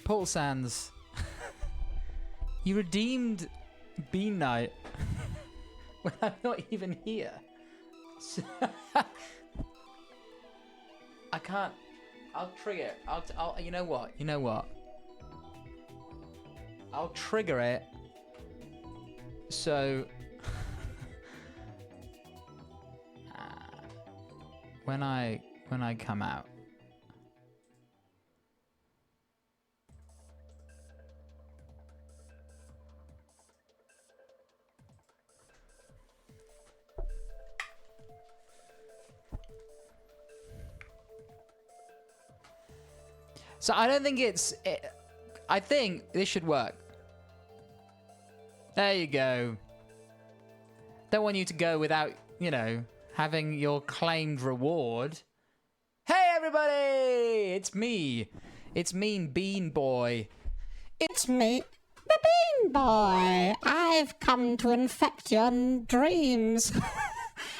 Paul Sands. You redeemed Bean Night when I'm not even here. So I can't. I'll trigger it. I'll. You know what? You know what? I'll trigger it. So when I come out. So I don't think I think this should work. There you go. Don't want you to go without, you know, having your claimed reward. Hey everybody! It's me. It's Mean Bean Boy. It's me, the Bean Boy. I've come to infect your dreams.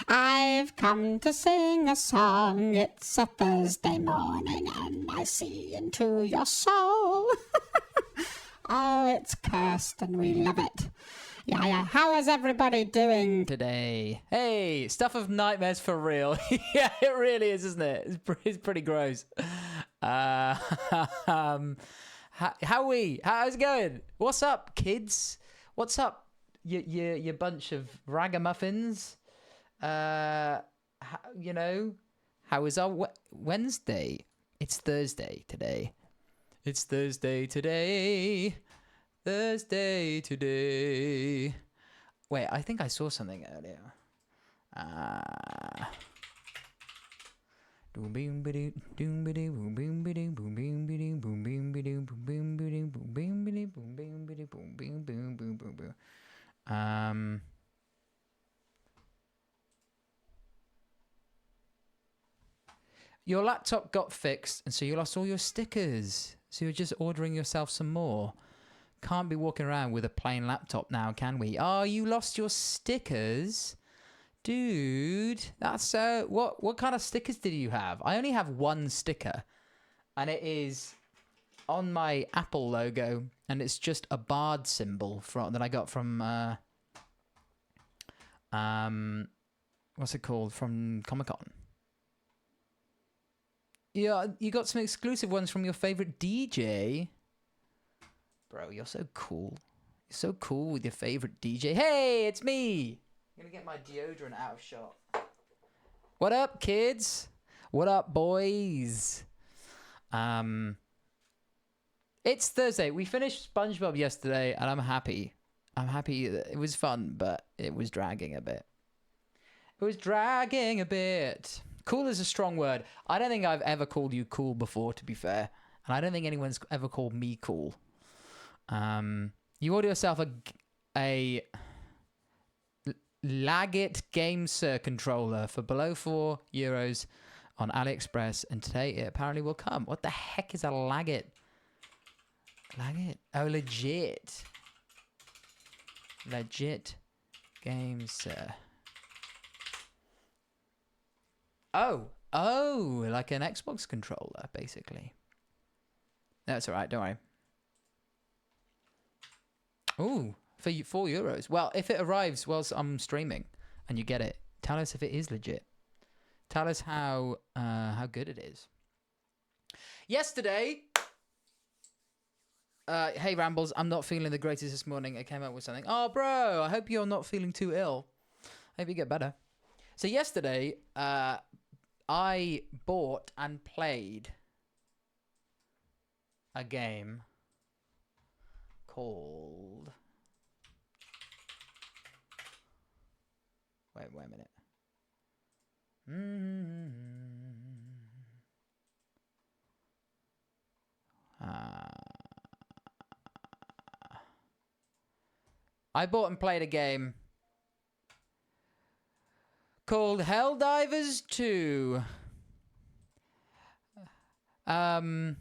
I've come to sing a song. It's a Thursday morning and I see into your soul. Oh, it's cursed and we love it. Yeah. How is everybody doing today? Hey, stuff of nightmares for real. Yeah, it really is, isn't it? It's pretty gross. How are we? How's it going? What's up, kids? What's up, you bunch of ragamuffins? You know, how is our Wednesday? It's Thursday today. It's Thursday today. Thursday today. Wait, I think I saw something earlier. Your laptop got fixed, and so you lost all your stickers. So you're just ordering yourself some more. Can't be walking around with a plain laptop now, can we? Oh, you lost your stickers? Dude, that's what kind of stickers did you have? I only have one sticker, and it is on my Apple logo, and it's just a bard symbol that I got from what's it called? From Comic-Con. Yeah, you got some exclusive ones from your favorite DJ. Bro, you're so cool. You're so cool with your favorite DJ. Hey, it's me. I'm gonna get my deodorant out of shot. What up, kids? What up, boys? It's Thursday. We finished SpongeBob yesterday, and I'm happy. I'm happy. It was fun, but it was dragging a bit. Cool is a strong word. I don't think I've ever called you cool before, to be fair. And I don't think anyone's ever called me cool. You order yourself a Laggit GameSir controller for below €4 on AliExpress, and today it apparently will come. What the heck is a Laggit? Laggit? Oh, legit. Legit GameSir. Oh, like an Xbox controller, basically. That's all right, don't worry. Ooh, for €4. Well, if it arrives whilst I'm streaming and you get it, tell us if it is legit. Tell us how good it is. Yesterday, hey Rambles, I'm not feeling the greatest this morning. I came up with something. Oh, bro, I hope you're not feeling too ill. I hope you get better. So yesterday, I bought and played a game called... Wait a minute. I bought and played a game called Helldivers 2. And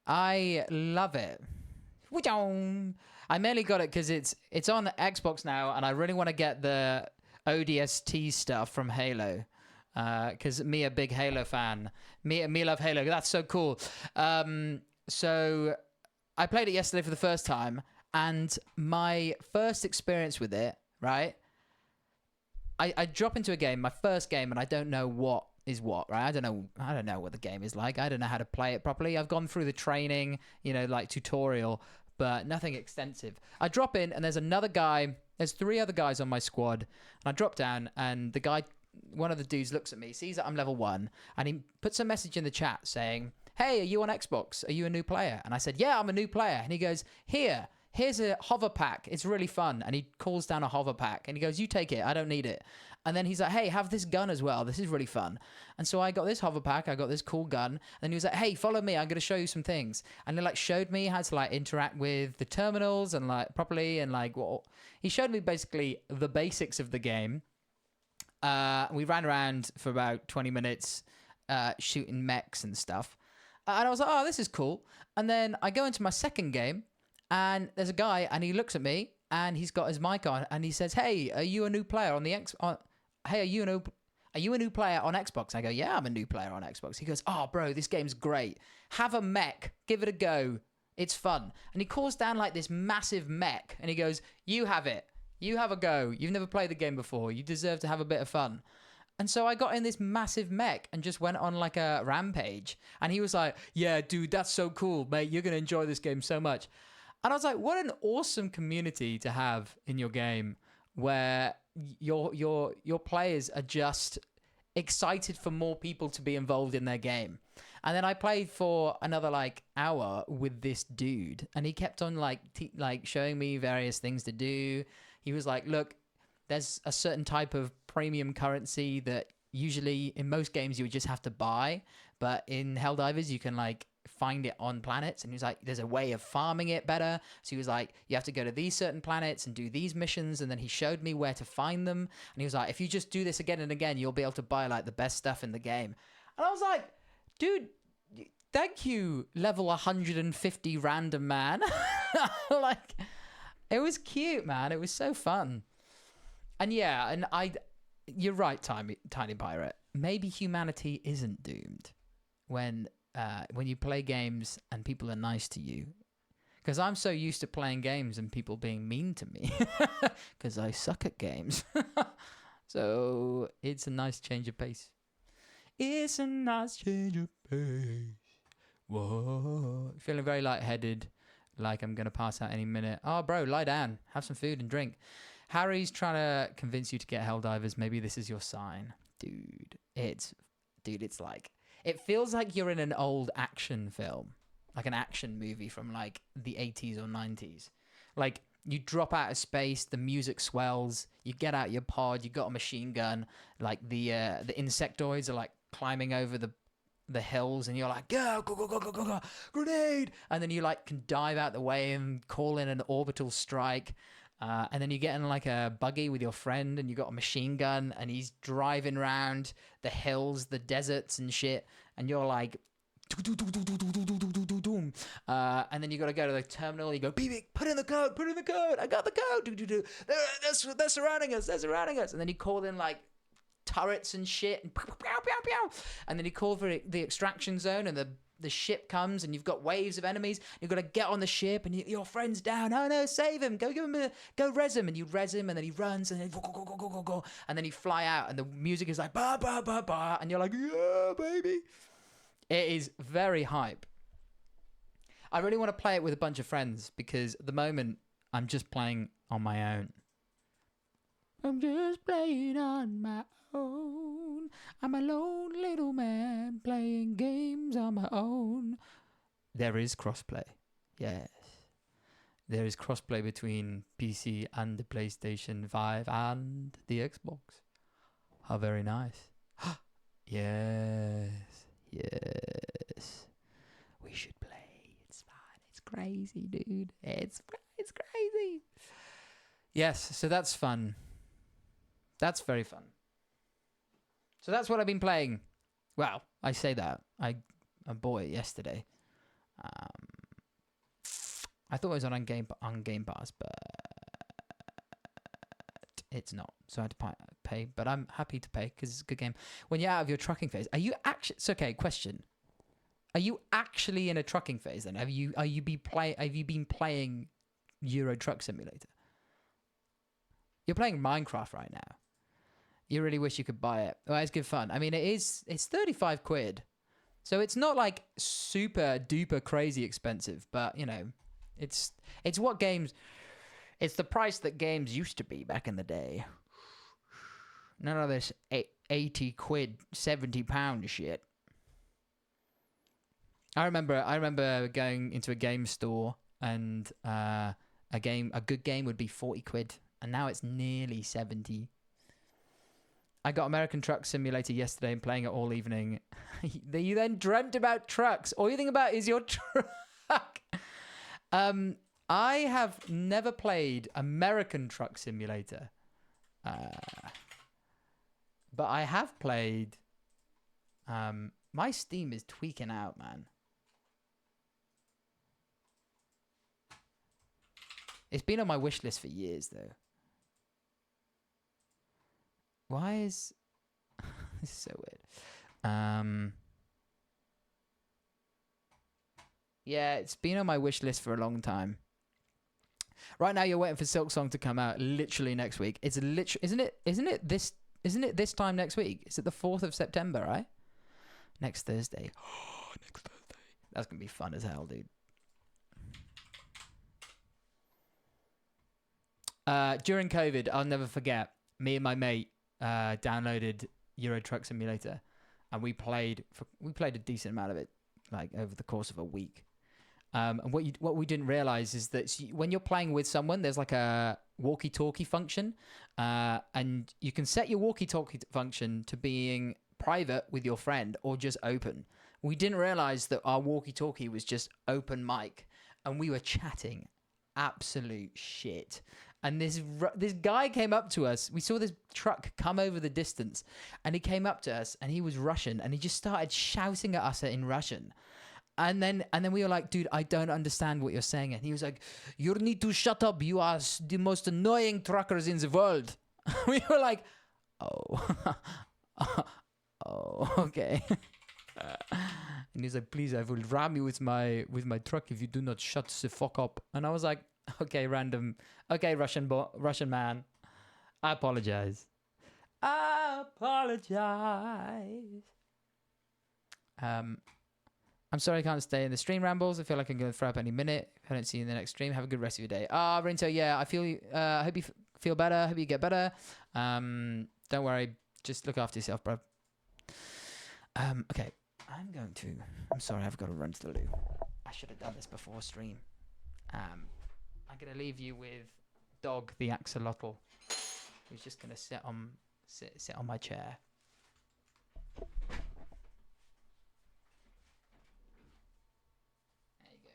I love it. I mainly got it because it's on Xbox now, and I really want to get the ODST stuff from Halo. because me a big Halo fan. Me love Halo. That's so cool. So I played it yesterday for the first time, and my first experience with it, right? I drop into a game, my first game, and I don't know what is what, right? I don't know what the game is like. I don't know how to play it properly. I've gone through the training, like tutorial, but nothing extensive. I drop in, and there's another guy. There's 3 other guys on my squad, and I drop down, and the guy, one of the dudes, looks at me, sees that I'm level 1, and he puts a message in the chat saying, "Hey, are you on Xbox? Are you a new player?" And I said, "Yeah, I'm a new player." And he goes, Here's a hover pack. It's really fun. And he calls down a hover pack, and he goes, "You take it. I don't need it." And then he's like, "Hey, have this gun as well. This is really fun." And so I got this hover pack. I got this cool gun. And he was like, "Hey, follow me. I'm going to show you some things." And he showed me how to interact with the terminals and properly. And he showed me basically the basics of the game. We ran around for about 20 minutes shooting mechs and stuff. And I was like, "Oh, this is cool." And then I go into my second game, and there's a guy, and he looks at me, and he's got his mic on, and he says, "Hey, are you a new player on the Hey, are you a new player on Xbox?" I go, "Yeah, I'm a new player on Xbox." He goes, "Oh, bro, this game's great. Have a mech. Give it a go. It's fun." And he calls down this massive mech, and he goes, "You have it. You have a go. You've never played the game before. You deserve to have a bit of fun." And so I got in this massive mech and just went on a rampage. And he was like, "Yeah, dude, that's so cool, mate. You're going to enjoy this game so much." And I was like, what an awesome community to have in your game, where your players are just excited for more people to be involved in their game. And then I played for another hour with this dude, and he kept on showing me various things to do. He was like, "Look, there's a certain type of premium currency that usually in most games you would just have to buy, but in Helldivers you can find it on planets." And he was like, "There's a way of farming it better." So he was like, "You have to go to these certain planets and do these missions." And then he showed me where to find them, and he was like, "If you just do this again and again, you'll be able to buy the best stuff in the game." And I was like, "Dude, thank you, level 150 random man." It was cute, man. It was so fun. And yeah, and you're right, Tiny Pirate. Maybe humanity isn't doomed when you play games and people are nice to you. Because I'm so used to playing games and people being mean to me. Because I suck at games. So it's a nice change of pace. It's a nice change of pace. Whoa. Feeling very lightheaded. Like I'm going to pass out any minute. Oh, bro, lie down. Have some food and drink. Harry's trying to convince you to get Helldivers. Maybe this is your sign. Dude, it's it feels like you're in an old action film, an action movie from the 80s or 90s. You drop out of space, the music swells, you get out your pod, you got a machine gun, the insectoids are climbing over the hills, and you're like, go, go, go, go, go, go, go, grenade! And then you can dive out the way and call in an orbital strike. And then you get in a buggy with your friend, and you got a machine gun, and he's driving around the hills, the deserts and shit, and you're like, and then you got to go to the terminal. You go, beep, put in the code. I got the code. They're surrounding us. And then you call in turrets and shit, and and then you call for the extraction zone, and the ship comes, and you've got waves of enemies. You've got to get on the ship, and your friend's down. "Oh no, save him! Go go res him!" And you res him, and then he runs, and then go, and then you fly out, and the music is ba ba ba ba, and you're like, "Yeah, baby!" It is very hype. I really want to play it with a bunch of friends, because at the moment I'm just playing on my own. I'm just playing on my own. I'm a lone little man playing games on my own. There is crossplay. Yes. There is crossplay between PC and the PlayStation 5 and the Xbox. How very nice. Yes. Yes. We should play. It's fun. It's crazy, dude. It's crazy. Yes, so that's fun. That's very fun. So that's what I've been playing. Well, I say that. I bought it yesterday. I thought it was on Game Pass, but it's not. so I had to pay. But I'm happy to pay because it's a good game. When you're out of your trucking phase, are you actually? It's okay. Question: are you actually in a trucking phase? Then have you been playing Euro Truck Simulator? You're playing Minecraft right now. You really wish you could buy it. Well, it's good fun. I mean, it's 35 quid. So it's not like super duper crazy expensive, but you know, it's what games, it's the price that games used to be back in the day. None of this 80 quid, 70 pound shit. I remember going into a game store and a good game would be 40 quid, and now it's nearly 70. I got American Truck Simulator yesterday and playing it all evening. You then dreamt about trucks. All you think about is your truck. I have never played American Truck Simulator. But I have played... my Steam is tweaking out, man. It's been on my wish list for years, though. Why is... this is so weird. Yeah, it's been on my wish list for a long time. Right now, you're waiting for Silk Song to come out literally next week. It's literally... Isn't it this time next week? Is it the 4th of September, right? Next Thursday. Oh, next Thursday. That's going to be fun as hell, dude. During COVID, I'll never forget, me and my mate downloaded Euro Truck Simulator, and we played a decent amount of it, like over the course of a week. And what we didn't realize is that when you're playing with someone, there's like a walkie-talkie function, and you can set your walkie-talkie function to being private with your friend or just open. We didn't realize that our walkie-talkie was just open mic, and we were chatting absolute shit. And this guy came up to us. We saw this truck come over the distance, and he came up to us, and he was Russian, and he just started shouting at us in Russian. And then we were like, dude, I don't understand what you're saying. And he was like, you need to shut up. You are the most annoying truckers in the world. We were like, oh, oh, okay. And he's like, please, I will ram you with my truck if you do not shut the fuck up. And I was like, okay, Russian man, I apologize. I'm sorry I can't stay in the stream rambles. I feel like I'm going to throw up any minute. If I don't see you in the next stream, have a good rest of your day. Rinto, yeah, I feel. I hope you feel better. Hope you get better. Don't worry. Just look after yourself, bro. Okay. I'm sorry, I've got to run to the loo. I should have done this before stream. I'm going to leave you with Dog the Axolotl, who's just going to sit on my chair. There you go.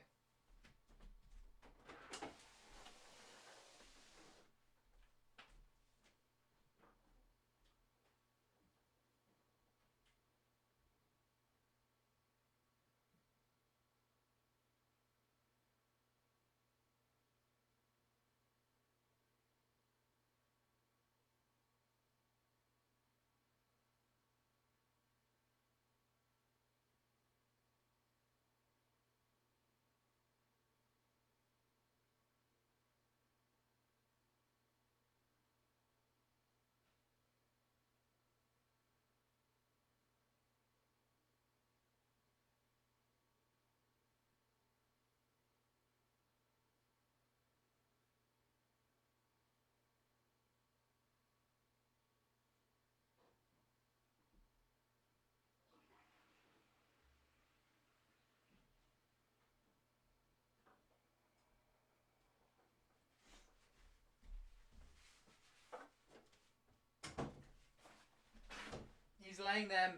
He's laying them.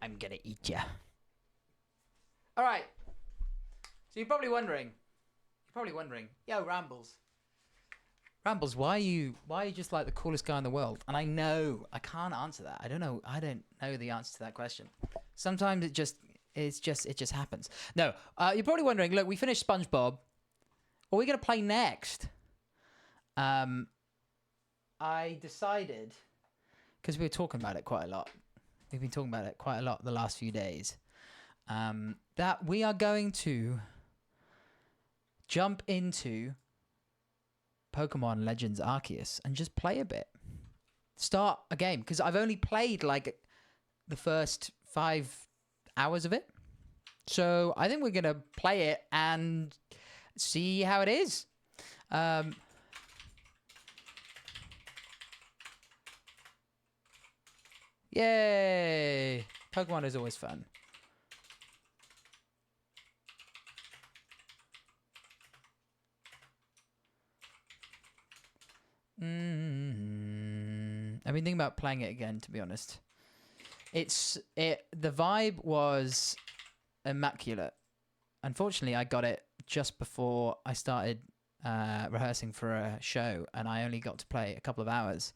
I'm gonna eat ya. All right. So you're probably wondering, yo, Rambles, why are you just like the coolest guy in the world? And I know I can't answer that. I don't know the answer to that question. Sometimes it just happens. No, you're probably wondering. Look, we finished SpongeBob. What are we gonna play next? I decided, because we were talking about it quite a lot. We've been talking about it quite a lot the last few days. That we are going to jump into Pokemon Legends Arceus and just play a bit. Start a game, because I've only played like the first 5 hours of it. So I think we're going to play it and see how it is. Yay! Pokemon is always fun. I've been thinking about playing it again, to be honest. The vibe was immaculate. Unfortunately, I got it just before I started rehearsing for a show, and I only got to play a couple of hours.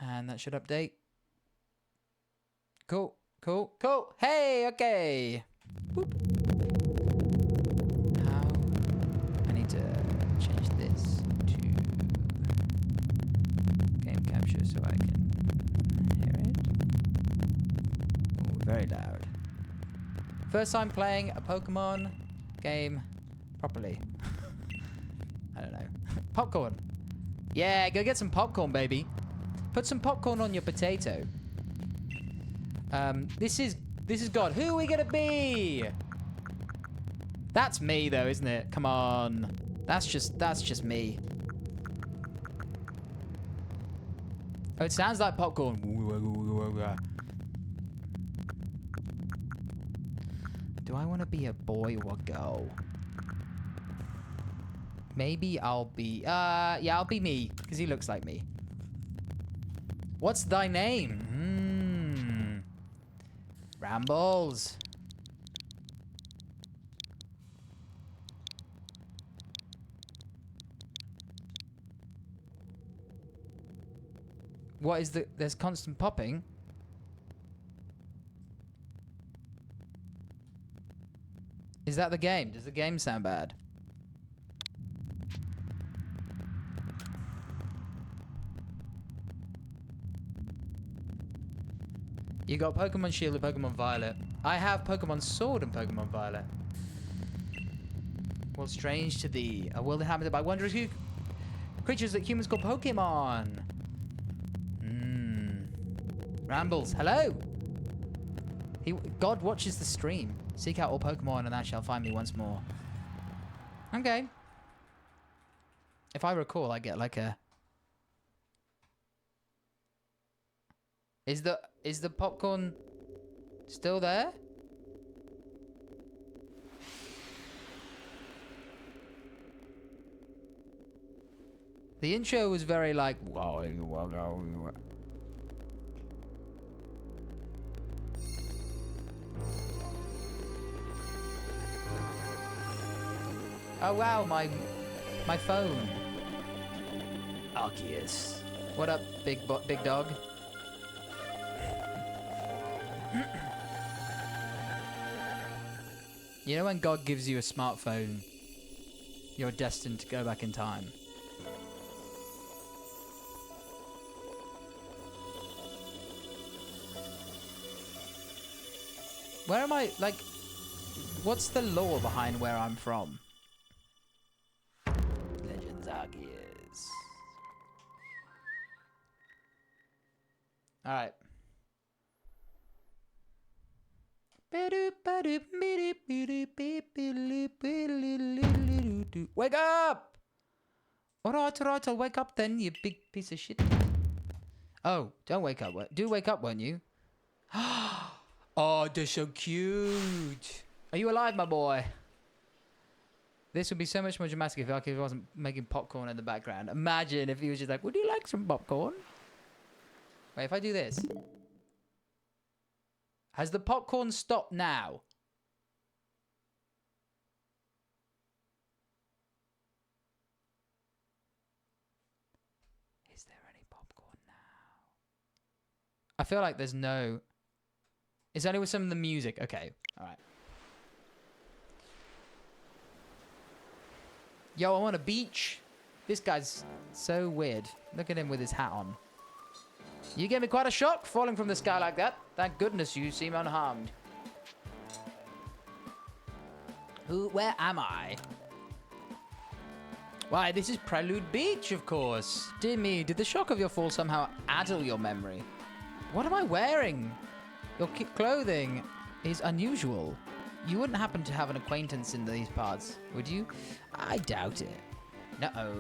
And that should update. Cool. Hey, okay. Whoop. How? I need to change this to game capture so I can hear it. Ooh, very loud. First time playing a Pokemon game properly. I don't know. Popcorn. Yeah, go get some popcorn, baby. Put some popcorn on your potato. This is God. Who are we gonna be? That's me, though, isn't it? Come on. That's just me. Oh, it sounds like popcorn. Do I want to be a boy or a girl? Maybe I'll be... yeah, I'll be me, because he looks like me. What's thy name? Rambles. What is the... There's constant popping. Is that the game? Does the game sound bad? You got Pokemon Shield and Pokemon Violet. I have Pokemon Sword and Pokemon Violet. Well, strange to thee, a world inhabited by wondrous creatures that humans call Pokemon. Rambles, hello! God watches the stream. Seek out all Pokemon and thou shalt find me once more. Okay. If I recall, I get like a... Is the popcorn still there? The intro was very like... Oh wow, my phone. Arceus. What up, big dog? You know when God gives you a smartphone, you're destined to go back in time. Where am I, like, what's the lore behind where I'm from? Legends Arceus. Alright. Wake up! Alright, I'll wake up then, you big piece of shit. Oh, don't wake up. Do wake up, won't you? Oh, they're so cute. Are you alive, my boy? This would be so much more dramatic if I wasn't making popcorn in the background. Imagine if he was just like, would you like some popcorn? Wait, if I do this. Has the popcorn stopped now? I feel like there's no... It's only with some of the music. Okay, all right. Yo, I'm on a beach. This guy's so weird. Look at him with his hat on. You gave me quite a shock falling from the sky like that. Thank goodness you seem unharmed. Where am I? Why, this is Prelude Beach, of course. Dear me, did the shock of your fall somehow addle your memory? What am I wearing? Your clothing is unusual. You wouldn't happen to have an acquaintance in these parts, would you? I doubt it. No.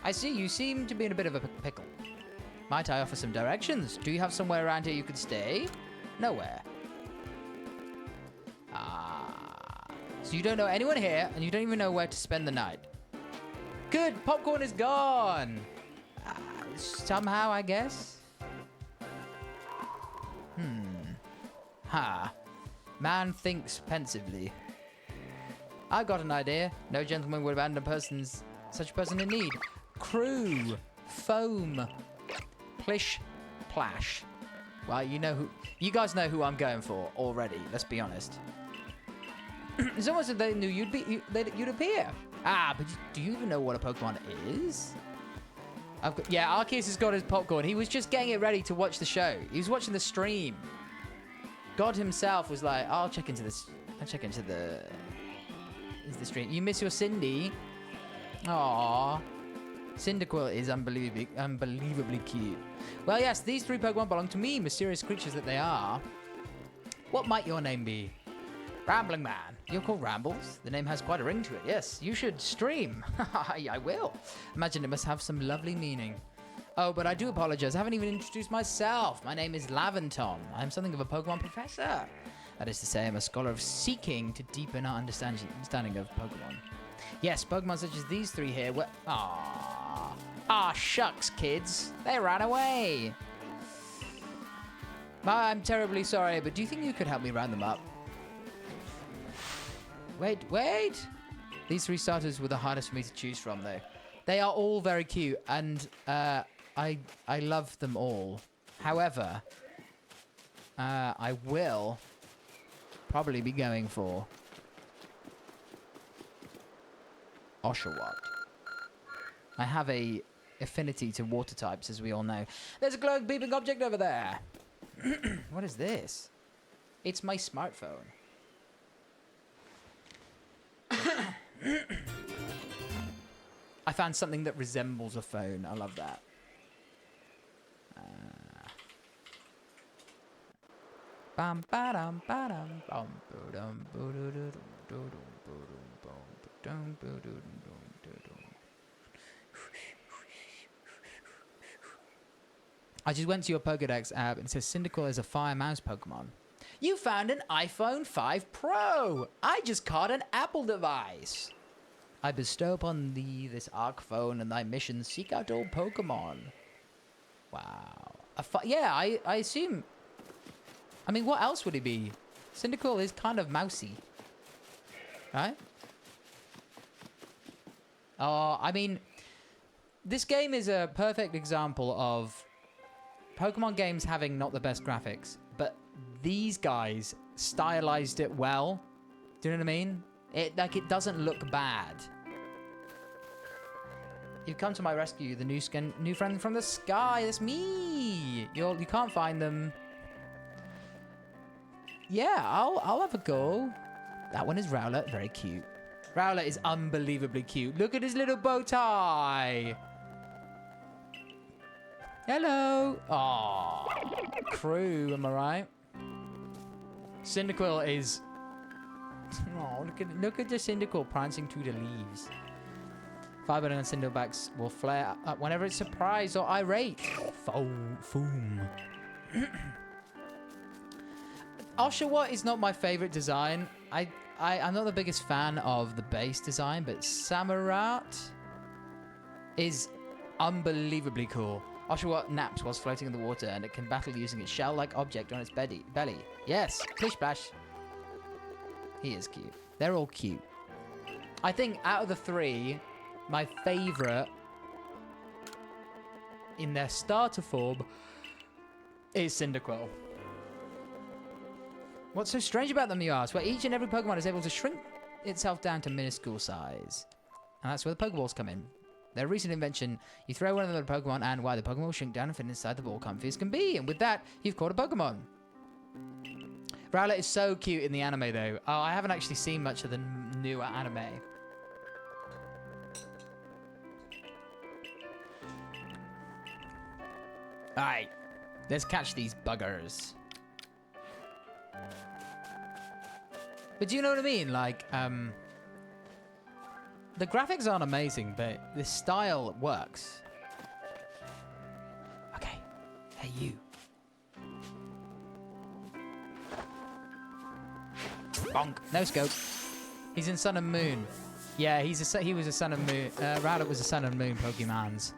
I see, you seem to be in a bit of a pickle. Might I offer some directions? Do you have somewhere around here you could stay? Nowhere. So you don't know anyone here, and you don't even know where to spend the night. Good, popcorn is gone. Somehow, I guess. Man thinks pensively. I got an idea. No gentleman would abandon such a person in need. Crew, foam, plish, plash. Well, you guys know who I'm going for already. Let's be honest. It's almost as if they knew you'd appear. But do you even know what a Pokemon is? Arceus has got his popcorn. He was just getting it ready to watch the show. He was watching the stream. God himself was like, I'll check into this. I'll check into the stream. You miss your Cindy? Aww. Cyndaquil is unbelievably cute. Well, yes, these 3 Pokemon belong to me, mysterious creatures that they are. What might your name be? Rambling Man. You're called Rambles? The name has quite a ring to it. Yes, you should stream. I will. Imagine it must have some lovely meaning. Oh, but I do apologize. I haven't even introduced myself. My name is Laventon. I'm something of a Pokemon professor. That is to say, I'm a scholar of seeking to deepen our understanding of Pokemon. Yes, Pokemon such as these 3 here were... shucks, kids. They ran away. I'm terribly sorry, but do you think you could help me round them up? Wait. These 3 starters were the hardest for me to choose from, though. They are all very cute, and I love them all. However, I will probably be going for Oshawott. I have a affinity to water types, as we all know. There's a glowing beeping object over there. What is this? It's my smartphone. I found something that resembles a phone. I love that. I just went to your Pokedex app and it says Cyndaquil is a fire mouse Pokemon. You found an iPhone 5 Pro. I just caught an Apple device. I bestow upon thee this Arc phone and thy mission seek out all Pokemon. Wow. I assume... I mean, what else would it be? Cyndaquil is kind of mousy. Right? I mean, this game is a perfect example of Pokemon games having not the best graphics, but these guys stylized it well. Do you know what I mean? It doesn't look bad. You've come to my rescue, the new friend from the sky. That's me. You can't find them. Yeah, I'll have a go. That one is Rowlet, very cute. Rowlet is unbelievably cute. Look at his little bow tie. Hello. Aww. Crew, am I right? Cyndaquil is... Oh, look at the Cyndaquil prancing through the leaves. Firebird and Cinderbacks will flare up whenever it's surprised or irate. Foom. Oshawott is not my favorite design. I'm not the biggest fan of the base design, but Samurott is unbelievably cool. Oshawott naps whilst floating in the water, and it can battle using its shell-like object on its belly. Yes, plish splash. He is cute. They're all cute. I think out of the 3, my favorite in their starter form is Cyndaquil. What's so strange about them, you ask? Well, each and every Pokemon is able to shrink itself down to minuscule size. And that's where the Pokeballs come in. Their recent invention, you throw one of them at a Pokemon and the Pokemon will shrink down and fit inside the ball comfy as can be. And with that, you've caught a Pokemon. Rowlet is so cute in the anime though. Oh, I haven't actually seen much of the newer anime. Alright, let's catch these buggers. But do you know what I mean? Like, the graphics aren't amazing, but the style works. Okay. Hey, you. Bonk. No scope. He's in Sun and Moon. Yeah, he was a Sun and Moon. Rowlet was a Sun and Moon Pokemons.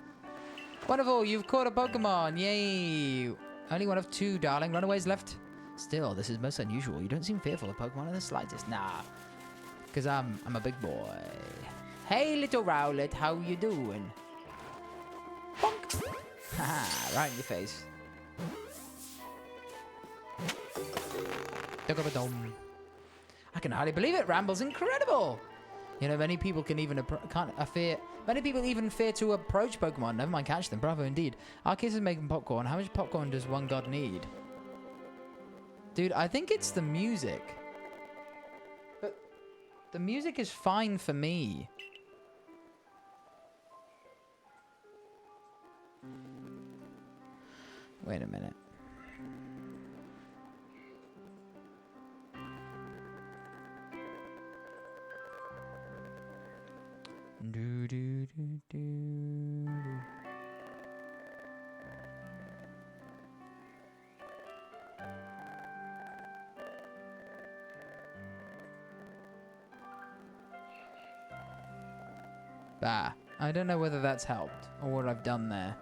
Wonderful, you've caught a Pokemon. Yay. Only one of 2, darling. Runaways left. Still, this is most unusual. You don't seem fearful of Pokemon in the slightest. Nah. Because I'm a big boy. Hey, little Rowlet, how you doing? Bonk. Haha, right in your face. Dum. I can hardly believe it. Ramble's incredible. You know, many people can even many people even fear to approach Pokemon. Never mind catch them. Bravo indeed. Arceus is making popcorn. How much popcorn does one god need? Dude, I think it's the music. But the music is fine for me. Wait a minute. Do, do, do, do. Bah. I don't know whether that's helped or what I've done there.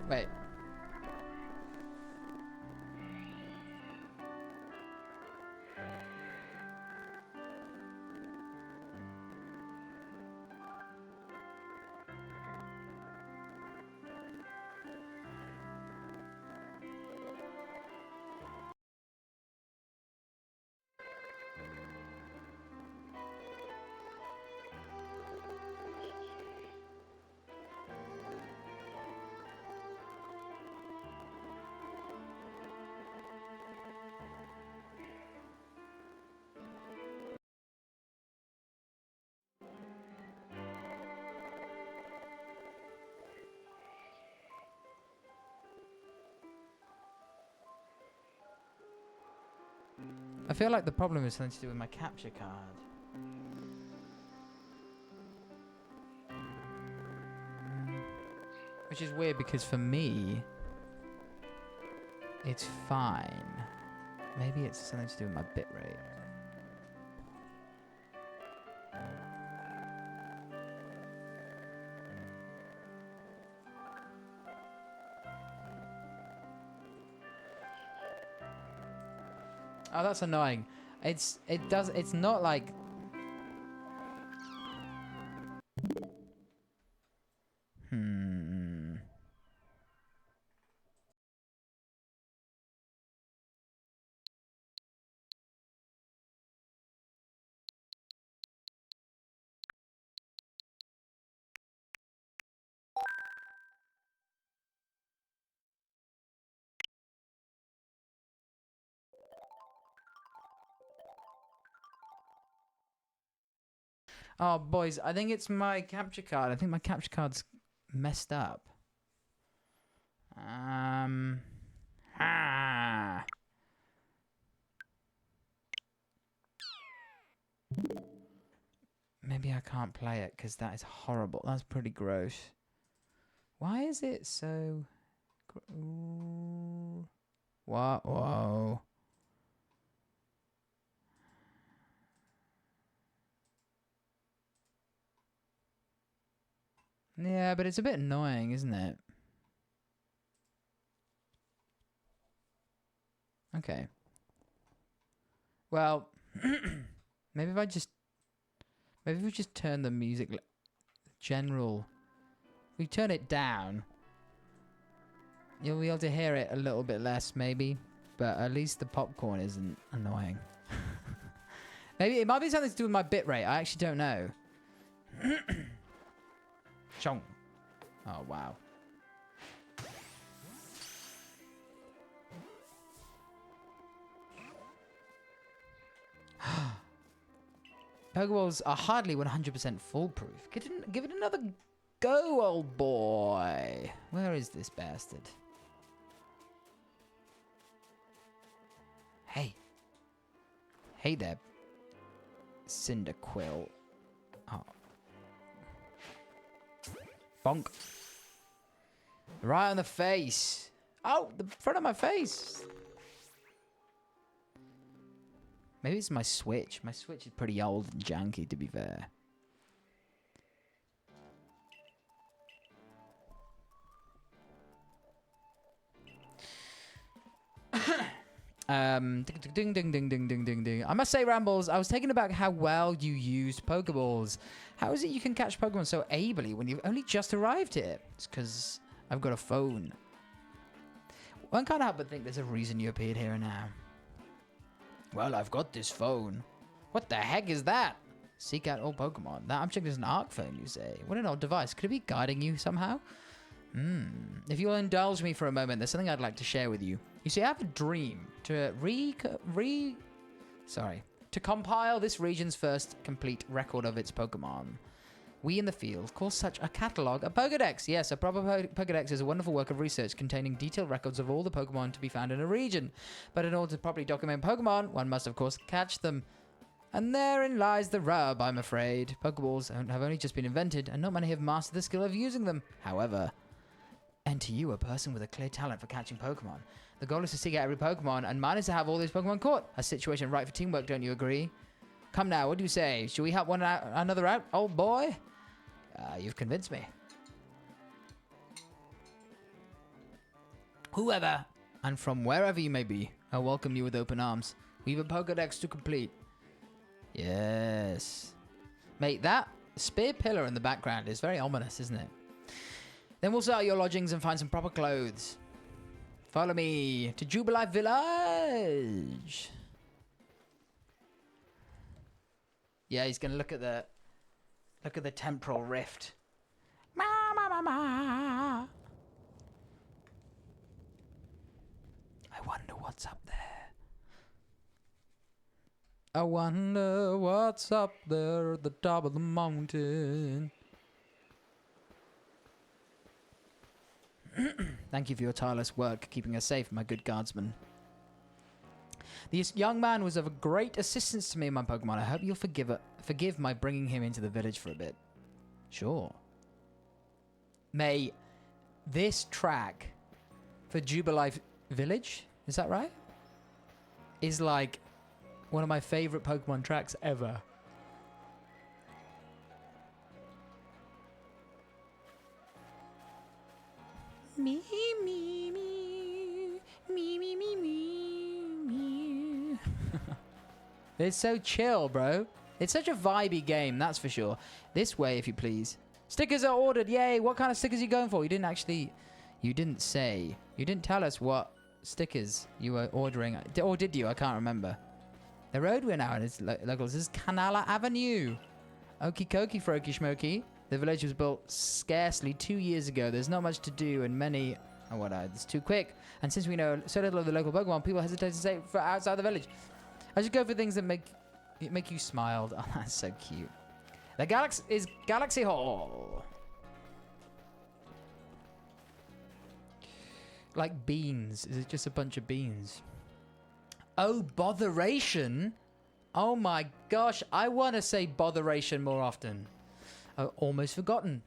Wait. I feel like the problem is something to do with my capture card. Which is weird because for me, it's fine. Maybe it's something to do with my bitrate. Oh, that's annoying. It's not like... Oh, boys, I think it's my capture card. I think my capture card's messed up. Maybe I can't play it because that is horrible. That's pretty gross. Why is it so... Ooh. What? Whoa. Yeah, but it's a bit annoying, isn't it? Okay. Well, Maybe if I just... Maybe if we just turn the music... General... We turn it down. You'll be able to hear it a little bit less, maybe. But at least the popcorn isn't annoying. Maybe it might be something to do with my bitrate. I actually don't know. Chong. Oh, wow. Pokeballs are hardly 100% foolproof. Give it another go, old boy. Where is this bastard? Hey. Hey there, Cyndaquil. Oh. Bonk. Right on the face. Oh, the front of my face. Maybe it's my Switch. My Switch is pretty old and janky, to be fair. Ding, ding, ding, ding, ding, ding, ding. I must say, Rambles, I was taken aback how well you used Pokeballs. How is it you can catch Pokemon so ably when you've only just arrived here? It's because I've got a phone. One can't help but think there's a reason you appeared here now. Well, I've got this phone. What the heck is that? Seek out all Pokemon. That object is an ARC phone, you say. What an odd device. Could it be guiding you somehow? If you'll indulge me for a moment, there's something I'd like to share with you. You see, I have a dream to to compile this region's first complete record of its Pokemon. We in the field call such a catalogue a Pokedex. Yes, a proper Pokedex is a wonderful work of research containing detailed records of all the Pokemon to be found in a region. But in order to properly document Pokemon, one must, of course, catch them. And therein lies the rub, I'm afraid. Pokeballs have only just been invented, and not many have mastered the skill of using them. However, enter you, a person with a clear talent for catching Pokemon. The goal is to seek out every Pokemon, and mine is to have all these Pokemon caught. A situation ripe for teamwork, don't you agree? Come now, what do you say? Shall we help one another out, old boy? You've convinced me. Whoever, and from wherever you may be, I welcome you with open arms. We've a Pokedex to complete. Yes. Mate, that spear pillar in the background is very ominous, isn't it? Then we'll start your lodgings and find some proper clothes. Follow me to Jubilee Village. Yeah, he's gonna look at the temporal rift. Ma ma ma ma. I wonder what's up there. I wonder what's up there at the top of the mountain. Thank you for your tireless work keeping us safe, my good guardsman. This young man was of great assistance to me and my Pokemon. I hope you'll forgive my bringing him into the village for a bit. Sure. May this track for Jubilee Village, is that right? Is like one of my favorite Pokemon tracks ever. Me, me, me, me, me, me, me. It's so chill, bro. It's such a vibey game, that's for sure. This way, if you please. Stickers are ordered, yay! What kind of stickers are you going for? You didn't say. You didn't tell us what stickers you were ordering. Or did you? I can't remember. The road we're now in is local. This is Canala Avenue. Okie dokie, Froakie Schmokie. The village was built scarcely 2 years ago. There's not much to do and many... Oh, it's too quick. And since we know so little of the local Pokemon, people hesitate to say for outside the village. I should go for things that make you smile. Oh, that's so cute. The Galaxy is Galaxy Hall. Like beans. Is it just a bunch of beans? Oh, botheration. Oh my gosh. I want to say botheration more often. I've almost forgotten.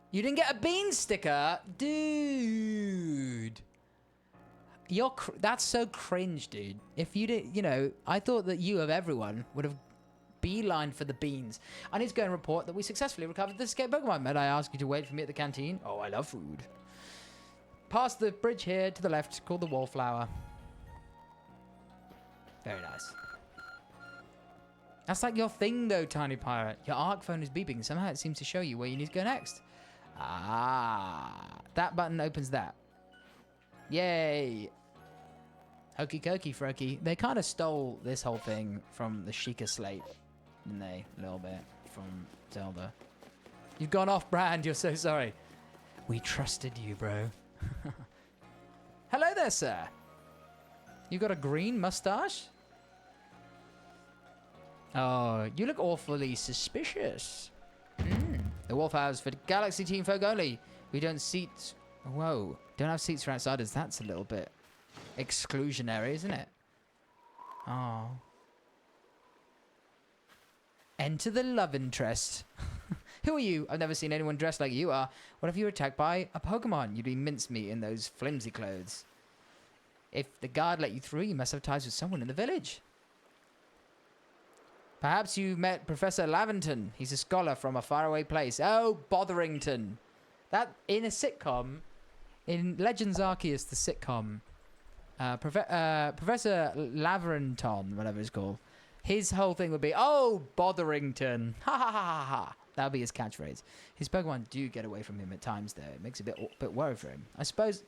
You didn't get a bean sticker? Dude. That's so cringe, dude. If you didn't, I thought that you of everyone would have beelined for the beans. I need to go and report that we successfully recovered the escaped Pokemon. Might I ask you to wait for me at the canteen? Oh, I love food. Past the bridge here to the left, called the Wallflower. Very nice. That's like your thing, though, Tiny Pirate. Your ARC phone is beeping. Somehow it seems to show you where you need to go next. Ah, that button opens that. Yay. Hokey cokey, Froky. They kind of stole this whole thing from the Sheikah Slate, didn't they? A little bit from Zelda. You've gone off brand. You're so sorry. We trusted you, bro. Hello there, sir. You got a green mustache? Oh, you look awfully suspicious. The Wolf House for Galaxy Team folk only. We don't seats. Whoa. Don't have seats for outsiders. That's a little bit exclusionary, isn't it? Oh. Enter the love interest. Who are you? I've never seen anyone dressed like you are. What if you were attacked by a Pokemon? You'd be mincemeat in those flimsy clothes. If the guard let you through, you must have ties with someone in the village. Perhaps you met Professor Laventon. He's a scholar from a faraway place. Oh, Botherington. That, in a sitcom, in Legends Arceus, the sitcom, Professor Laverenton, whatever it's called, his whole thing would be, oh, Botherington. Ha ha ha ha ha. That would be his catchphrase. His Pokemon do get away from him at times, though. It makes it a bit worried for him. I suppose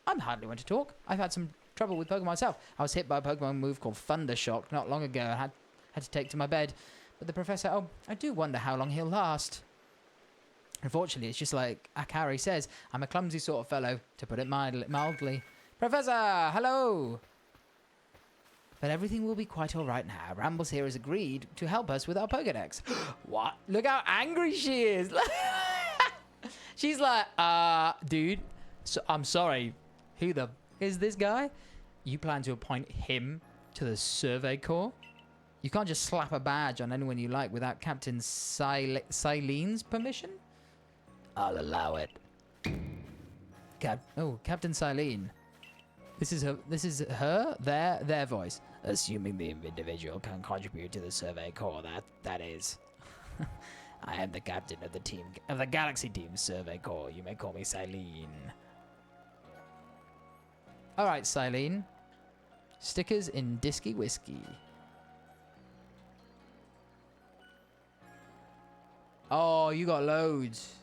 I'm hardly one to talk. I've had some trouble with Pokemon myself. I was hit by a Pokemon move called Thunder Shock not long ago and had to take to my bed. But the professor, oh, I do wonder how long he'll last. Unfortunately, it's just like Akari says, I'm a clumsy sort of fellow, to put it mildly. Professor, hello! But everything will be quite all right now. Rambles here has agreed to help us with our Pokedex. What? Look how angry she is. She's like, dude, so, I'm sorry. Who the is this guy? You plan to appoint him to the Survey Corps? You can't just slap a badge on anyone you like without Captain Silene's permission? I'll allow it. Captain Silene. This is her, their voice. Assuming the individual can contribute to the Survey Corps, that is. I am the captain of the Galaxy Team Survey Corps. You may call me Silene. Alright, Silene. Stickers in Disky Whiskey. Oh, you got loads.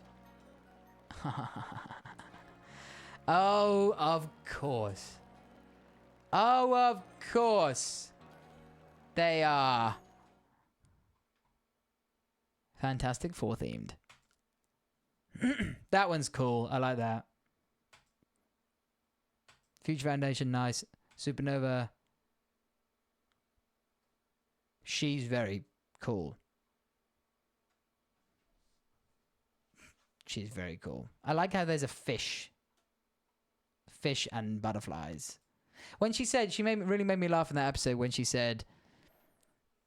Oh, of course. Oh, of course. They are Fantastic Four themed. That one's cool. I like that. Future Foundation, nice. Supernova. She's very cool. She's very cool. I like how there's a fish. Fish and butterflies. When she said, really made me laugh in that episode when she said,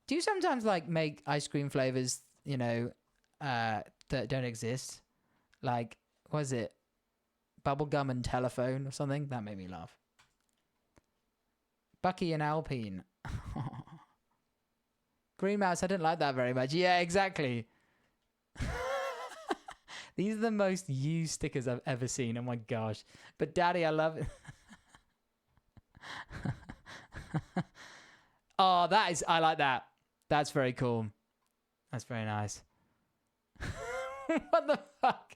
do you sometimes like make ice cream flavors, that don't exist? Like, what is it? Bubblegum and telephone or something? That made me laugh. Bucky and Alpine. Green Mouse, I didn't like that very much. Yeah, exactly. These are the most used stickers I've ever seen. Oh my gosh. But Daddy, I love it. Oh, I like that. That's very cool. That's very nice. What the fuck?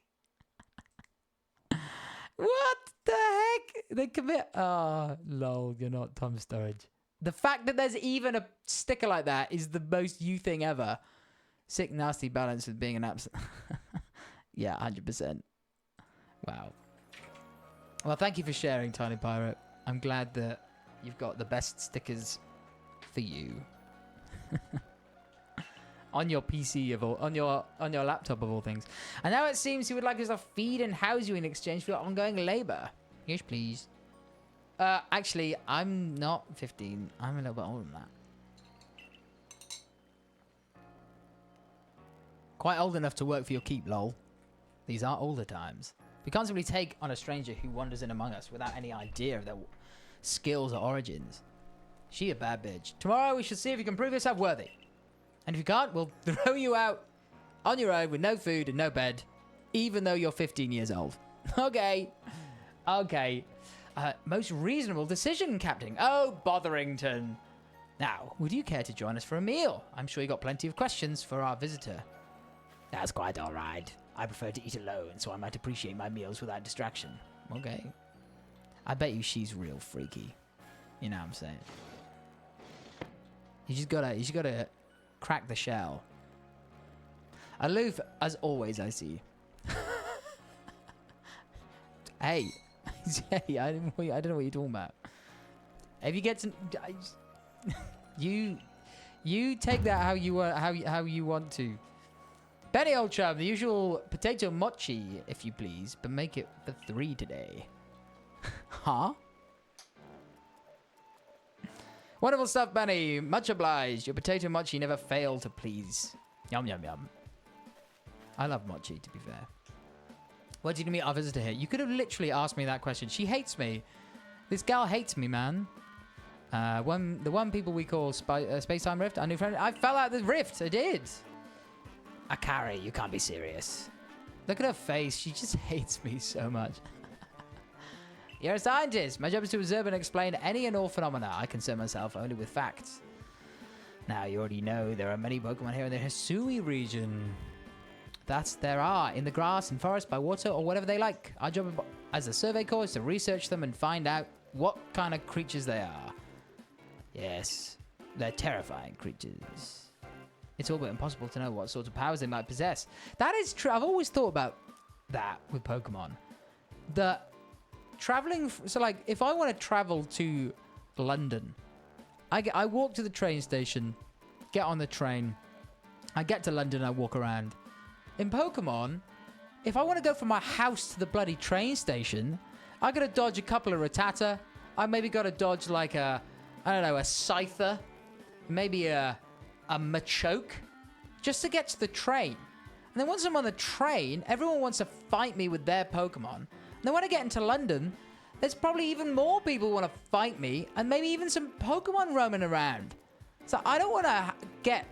What the heck? They commit. Oh, lol, you're not Tom Sturridge. The fact that there's even a sticker like that is the most you thing ever. Sick, nasty balance with being an absent. Yeah, 100%. Wow. Well, thank you for sharing, Tiny Pirate. I'm glad that you've got the best stickers for you. On your PC on your laptop of all things. And now it seems you would like us to feed and house you in exchange for your ongoing labor. Yes, please. Actually, I'm not 15. I'm a little bit older than that. Quite old enough to work for your keep, lol. These are older times. We can't simply take on a stranger who wanders in among us without any idea of their skills or origins. She a bad bitch. Tomorrow we shall see if you can prove yourself worthy. And if you can't, we'll throw you out on your own with no food and no bed, even though you're 15 years old. Okay. Okay. Most reasonable decision, Captain. Oh, Botherington. Now, would you care to join us for a meal? I'm sure you got plenty of questions for our visitor. That's quite all right. I prefer to eat alone, so I might appreciate my meals without distraction. Okay. I bet you she's real freaky. You know what I'm saying? You just gotta crack the shell. Aloof, as always, I see. Hey. Hey, I don't know what you're talking about. If you get to... you take that how you want to. Benny, old chum, the usual potato mochi, if you please, but make it for 3 today. Huh? Wonderful stuff, Benny. Much obliged. Your potato mochi never failed to please. Yum, yum, yum. I love mochi, to be fair. Where did you meet our visitor here? You could have literally asked me that question. She hates me. This gal hates me, man. The one people we call Space-Time Rift, our new friend. I fell out the rift. I did. Akari, you can't be serious. Look at her face. She just hates me so much. You're a scientist. My job is to observe and explain any and all phenomena. I concern myself only with facts. Now, you already know there are many Pokemon here in the Hisui region. There are, in the grass and forest, by water, or whatever they like. Our job as a survey corps is to research them and find out what kind of creatures they are. Yes, they're terrifying creatures. It's all but impossible to know what sorts of powers they might possess. That is true. I've always thought about that with Pokemon. So like, if I want to travel to London, I walk to the train station, get on the train, I get to London, I walk around. In Pokemon, if I want to go from my house to the bloody train station, I got to dodge a couple of Rattata. I maybe got to dodge like a Scyther, maybe a Machoke, just to get to the train. And then once I'm on the train, everyone wants to fight me with their Pokemon. And then when I get into London, there's probably even more people who want to fight me, and maybe even some Pokemon roaming around. So I don't want to get,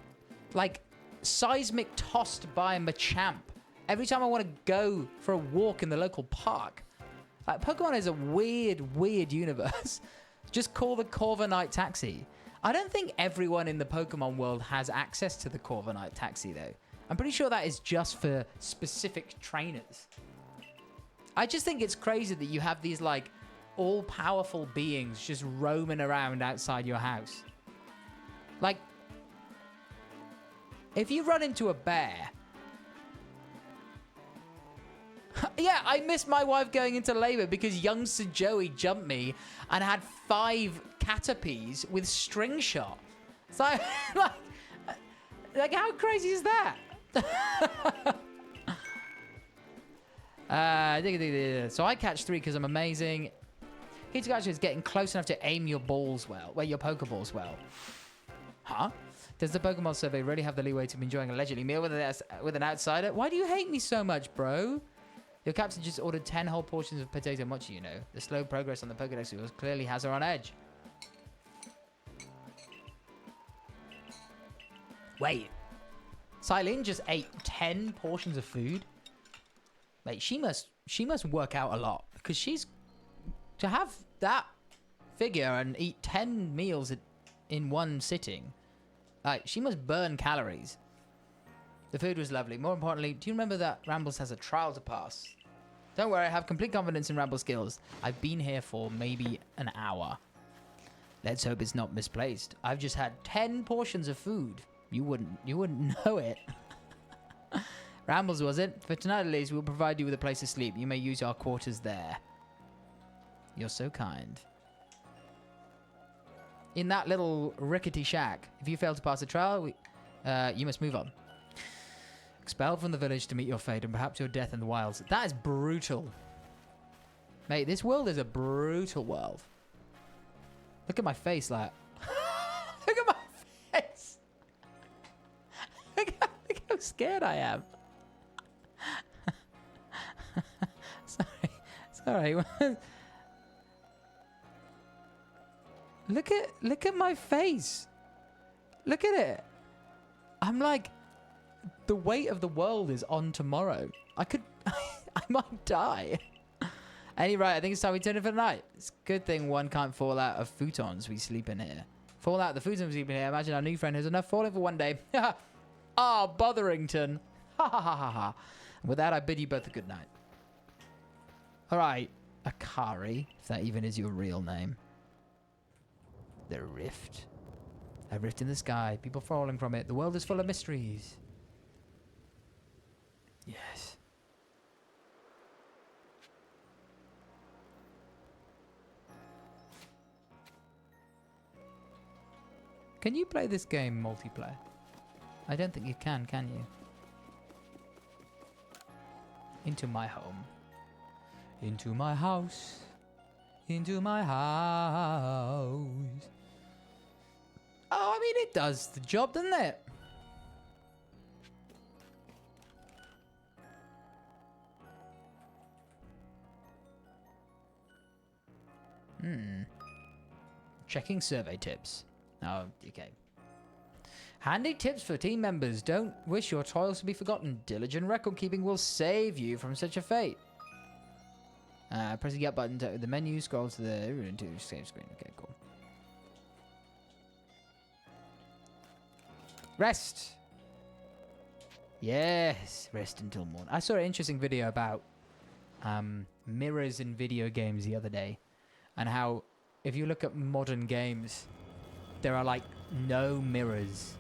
like, seismic tossed by a Machamp every time I want to go for a walk in the local park. Like, Pokemon is a weird, weird universe. Just call the Corviknight taxi. I don't think everyone in the Pokemon world has access to the Corviknight taxi, though. I'm pretty sure that is just for specific trainers. I just think it's crazy that you have these, like, all-powerful beings just roaming around outside your house. Like, if you run into a bear... Yeah, I missed my wife going into labor because youngster Joey jumped me and had 5 Caterpies with string shot. So, like how crazy is that? So I catch 3 because I'm amazing. Hitagashi is getting close enough to aim your balls well. Well, your Pokeballs well. Huh? Does the Pokemon survey really have the leeway to be enjoying a leisurely meal with an outsider? Why do you hate me so much, bro? Your captain just ordered 10 whole portions of potato mochi, you know. The slow progress on the Pokedex clearly has her on edge. Wait. Silene just ate 10 portions of food? Mate, she must work out a lot. Because to have that figure and eat 10 meals in one sitting, like, she must burn calories. The food was lovely. More importantly, do you remember that Rambles has a trial to pass? Don't worry, I have complete confidence in Ramble's skills. I've been here for maybe an hour. Let's hope it's not misplaced. I've just had 10 portions of food. You wouldn't know it. Rambles, was it? For tonight at least, we'll provide you with a place to sleep. You may use our quarters there. You're so kind. In that little rickety shack, if you fail to pass the trial, you must move on. Expelled from the village to meet your fate and perhaps your death in the wilds. That is brutal. Mate, this world is a brutal world. Look at my face, like... Look at my face! Look how scared I am. Sorry. Look at my face. Look at it. I'm like... The weight of the world is on tomorrow. I might die. Right, I think it's time we turn in for the night. It's a good thing one can't fall out of futons we sleep in here. Fallout, the food's been here. Imagine our new friend has enough falling for one day. Botherington. Ha ha ha ha ha. With that, I bid you both a good night. All right, Akari, if that even is your real name. The rift. A rift in the sky. People falling from it. The world is full of mysteries. Yes. Can you play this game multiplayer? I don't think you can you? Into my home. Into my house. Into my house. Oh, I mean, it does the job, doesn't it? Checking survey tips. Oh, okay. Handy tips for team members. Don't wish your toils to be forgotten. Diligent record keeping will save you from such a fate. Press the get button to the menu, scroll to the into save screen. Okay, cool. Rest. Yes, rest until morning. I saw an interesting video about mirrors in video games the other day, and how if you look at modern games, there are like no mirrors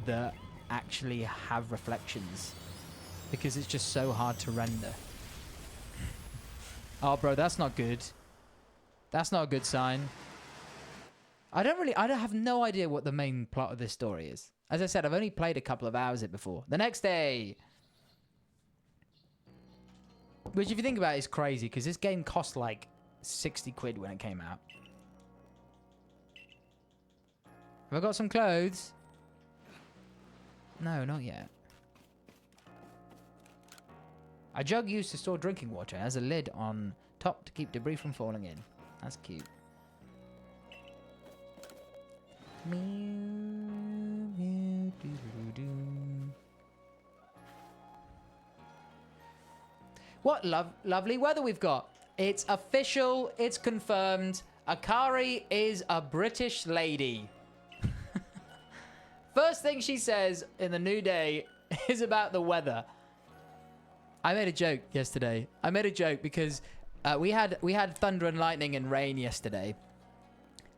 that actually have reflections because it's just so hard to render. Oh, bro, that's not good. That's not a good sign. I don't have no idea what the main plot of this story is. As I said, I've only played a couple of hours it before. The next day. Which, if you think about it, is crazy because this game cost like 60 quid when it came out. Have I got some clothes? No, not yet. A jug used to store drinking water has a lid on top to keep debris from falling in. That's cute. What lovely weather we've got. It's official. It's confirmed. Akari is a British lady. First thing she says in the new day is about the weather. I made a joke yesterday. I made a joke because we had thunder and lightning and rain yesterday,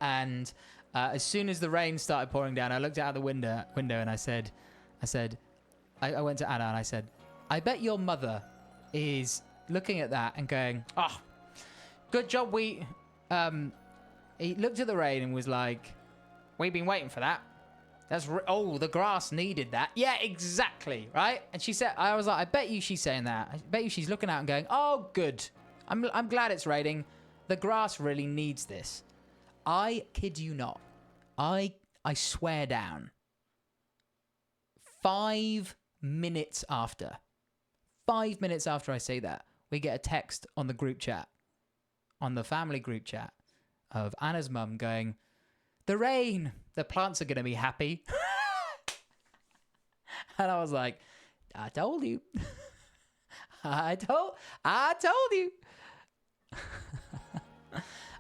and as soon as the rain started pouring down, I looked out the window and I went to Anna and I said, I bet your mother is looking at that and going, oh, good job he looked at the rain and was like, we've been waiting for that. Oh, the grass needed that. Yeah, exactly, right? And she said, I was like, I bet you she's saying that. I bet you she's looking out and going, oh, good. I'm glad it's raining. The grass really needs this. I kid you not. I swear down. 5 minutes after I say that, we get a text on the group chat, on the family group chat, of Anna's mum going, the rain, the plants are going to be happy. And I was like, I told you. I told you.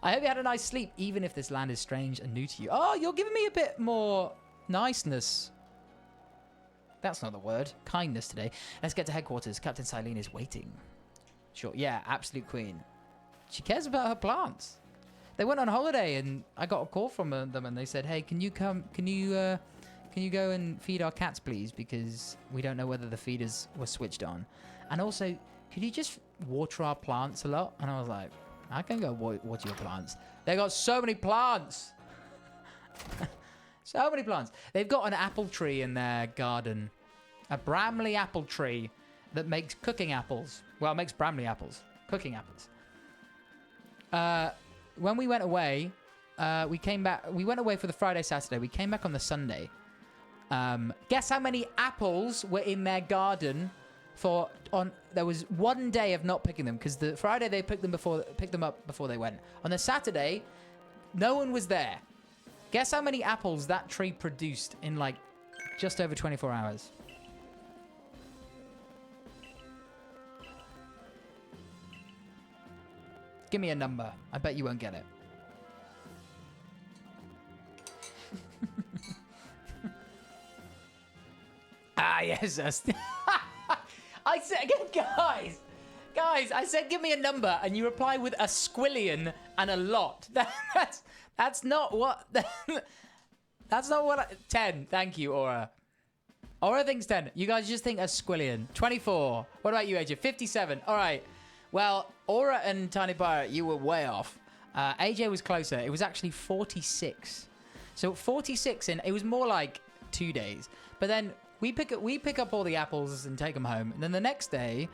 I hope you had a nice sleep, even if this land is strange and new to you. Oh, you're giving me a bit more niceness. That's not the word. Kindness today. Let's get to headquarters. Captain Silene is waiting. Sure. Yeah, absolute queen. She cares about her plants. They went on holiday and I got a call from them and they said, hey, can you go and feed our cats, please? Because we don't know whether the feeders were switched on. And also, could you just water our plants a lot? And I was like, I can go water your plants. They got so many plants. So many plants. They've got an apple tree in their garden. A Bramley apple tree that makes cooking apples. Well, it makes Bramley apples. Cooking apples. When we went away, we came back. We went away for the Friday, Saturday. We came back on the Sunday. Guess how many apples were in their garden? There was 1 day of not picking them because the Friday they picked them up before they went. On the Saturday, no one was there. Guess how many apples that tree produced in like just over 24 hours? Give me a number. I bet you won't get it. scares us. I said, guys, I said give me a number, and you reply with a squillion and a lot. That's not what. That's not what. 10. Thank you, Aura. Aura thinks 10. You guys just think a squillion. 24. What about you, AJ? 57. All right. Well, Aura and Tiny Pirate, you were way off. AJ was closer. It was actually 46. So 46 in. It was more like 2 days. But then we pick up all the apples and take them home. And then the next day,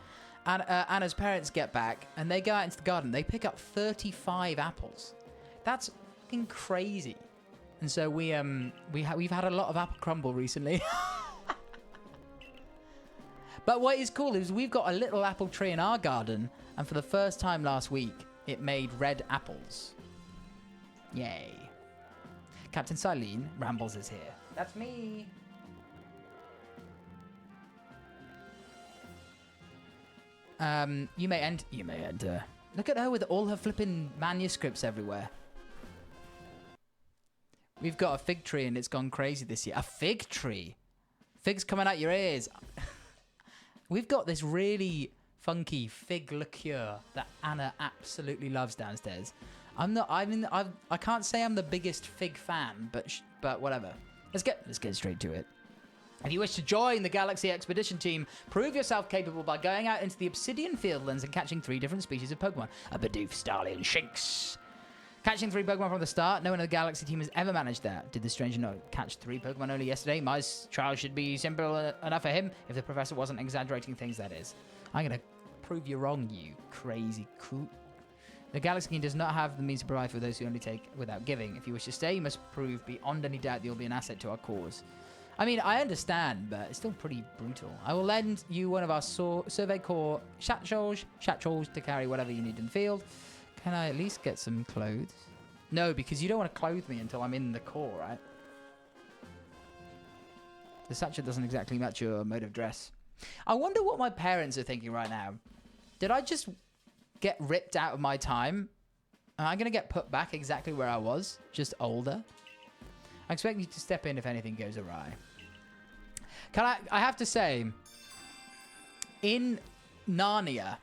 Anna's parents get back and they go out into the garden. They pick up 35 apples. That's fucking crazy. And so we've had a lot of apple crumble recently. But what is cool is we've got a little apple tree in our garden, and for the first time last week, it made red apples. Yay. Captain Silene, Rambles is here. That's me. You may enter. Look at her with all her flipping manuscripts everywhere. We've got a fig tree and it's gone crazy this year. A fig tree? Figs coming out your ears. We've got this really funky fig liqueur that Anna absolutely loves downstairs. I can't say I'm the biggest fig fan, but whatever. Let's get straight to it. If you wish to join the Galaxy Expedition team, prove yourself capable by going out into the Obsidian Fieldlands and catching 3 different species of Pokemon. A Bidoof, Starly, and Shinx. Catching 3 Pokemon from the start, no one in the Galaxy team has ever managed that. Did the stranger not catch 3 Pokemon only yesterday? My trial should be simple enough for him, if the professor wasn't exaggerating things, that is. I'm going to prove you wrong, you crazy coot. The Galaxy team does not have the means to provide for those who only take without giving. If you wish to stay, you must prove beyond any doubt that you'll be an asset to our cause. I mean, I understand, but it's still pretty brutal. I will lend you one of our Survey Corps Shatchels to carry whatever you need in the field. Can I at least get some clothes? No, because you don't want to clothe me until I'm in the core, right? The satchel doesn't exactly match your mode of dress. I wonder what my parents are thinking right now. Did I just get ripped out of my time? Am I going to get put back exactly where I was? Just older? I expect you to step in if anything goes awry. I have to say, in Narnia...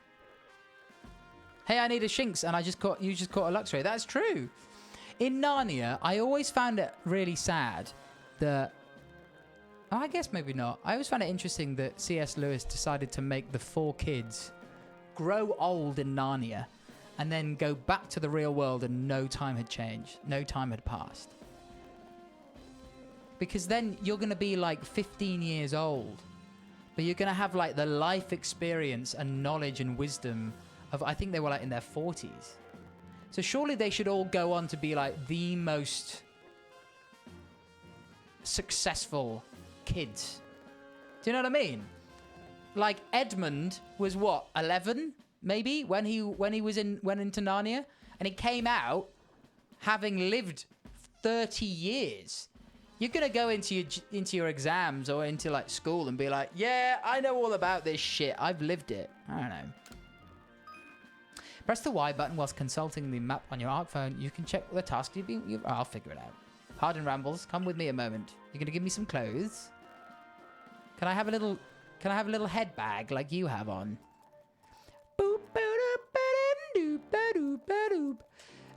Hey, I need a Shinx, and you just caught a Luxray. That's true. In Narnia, I always found it really sad that... Oh, I guess maybe not. I always found it interesting that C.S. Lewis decided to make the 4 kids grow old in Narnia and then go back to the real world and no time had changed. No time had passed. Because then you're going to be like 15 years old, but you're going to have like the life experience and knowledge and wisdom of, I think they were like in their 40s. So surely they should all go on to be like the most successful kids. Do you know what I mean? Like Edmund was what, 11 maybe when he went into Narnia, and he came out having lived 30 years. You're gonna go into your exams or into like school and be like, yeah, I know all about this shit. I've lived it. I don't know. Press the Y button whilst consulting the map on your ARC phone. You can check the task I'll figure it out. Pardon, Rambles. Come with me a moment. You're gonna give me some clothes. Can I have a little head bag like you have on?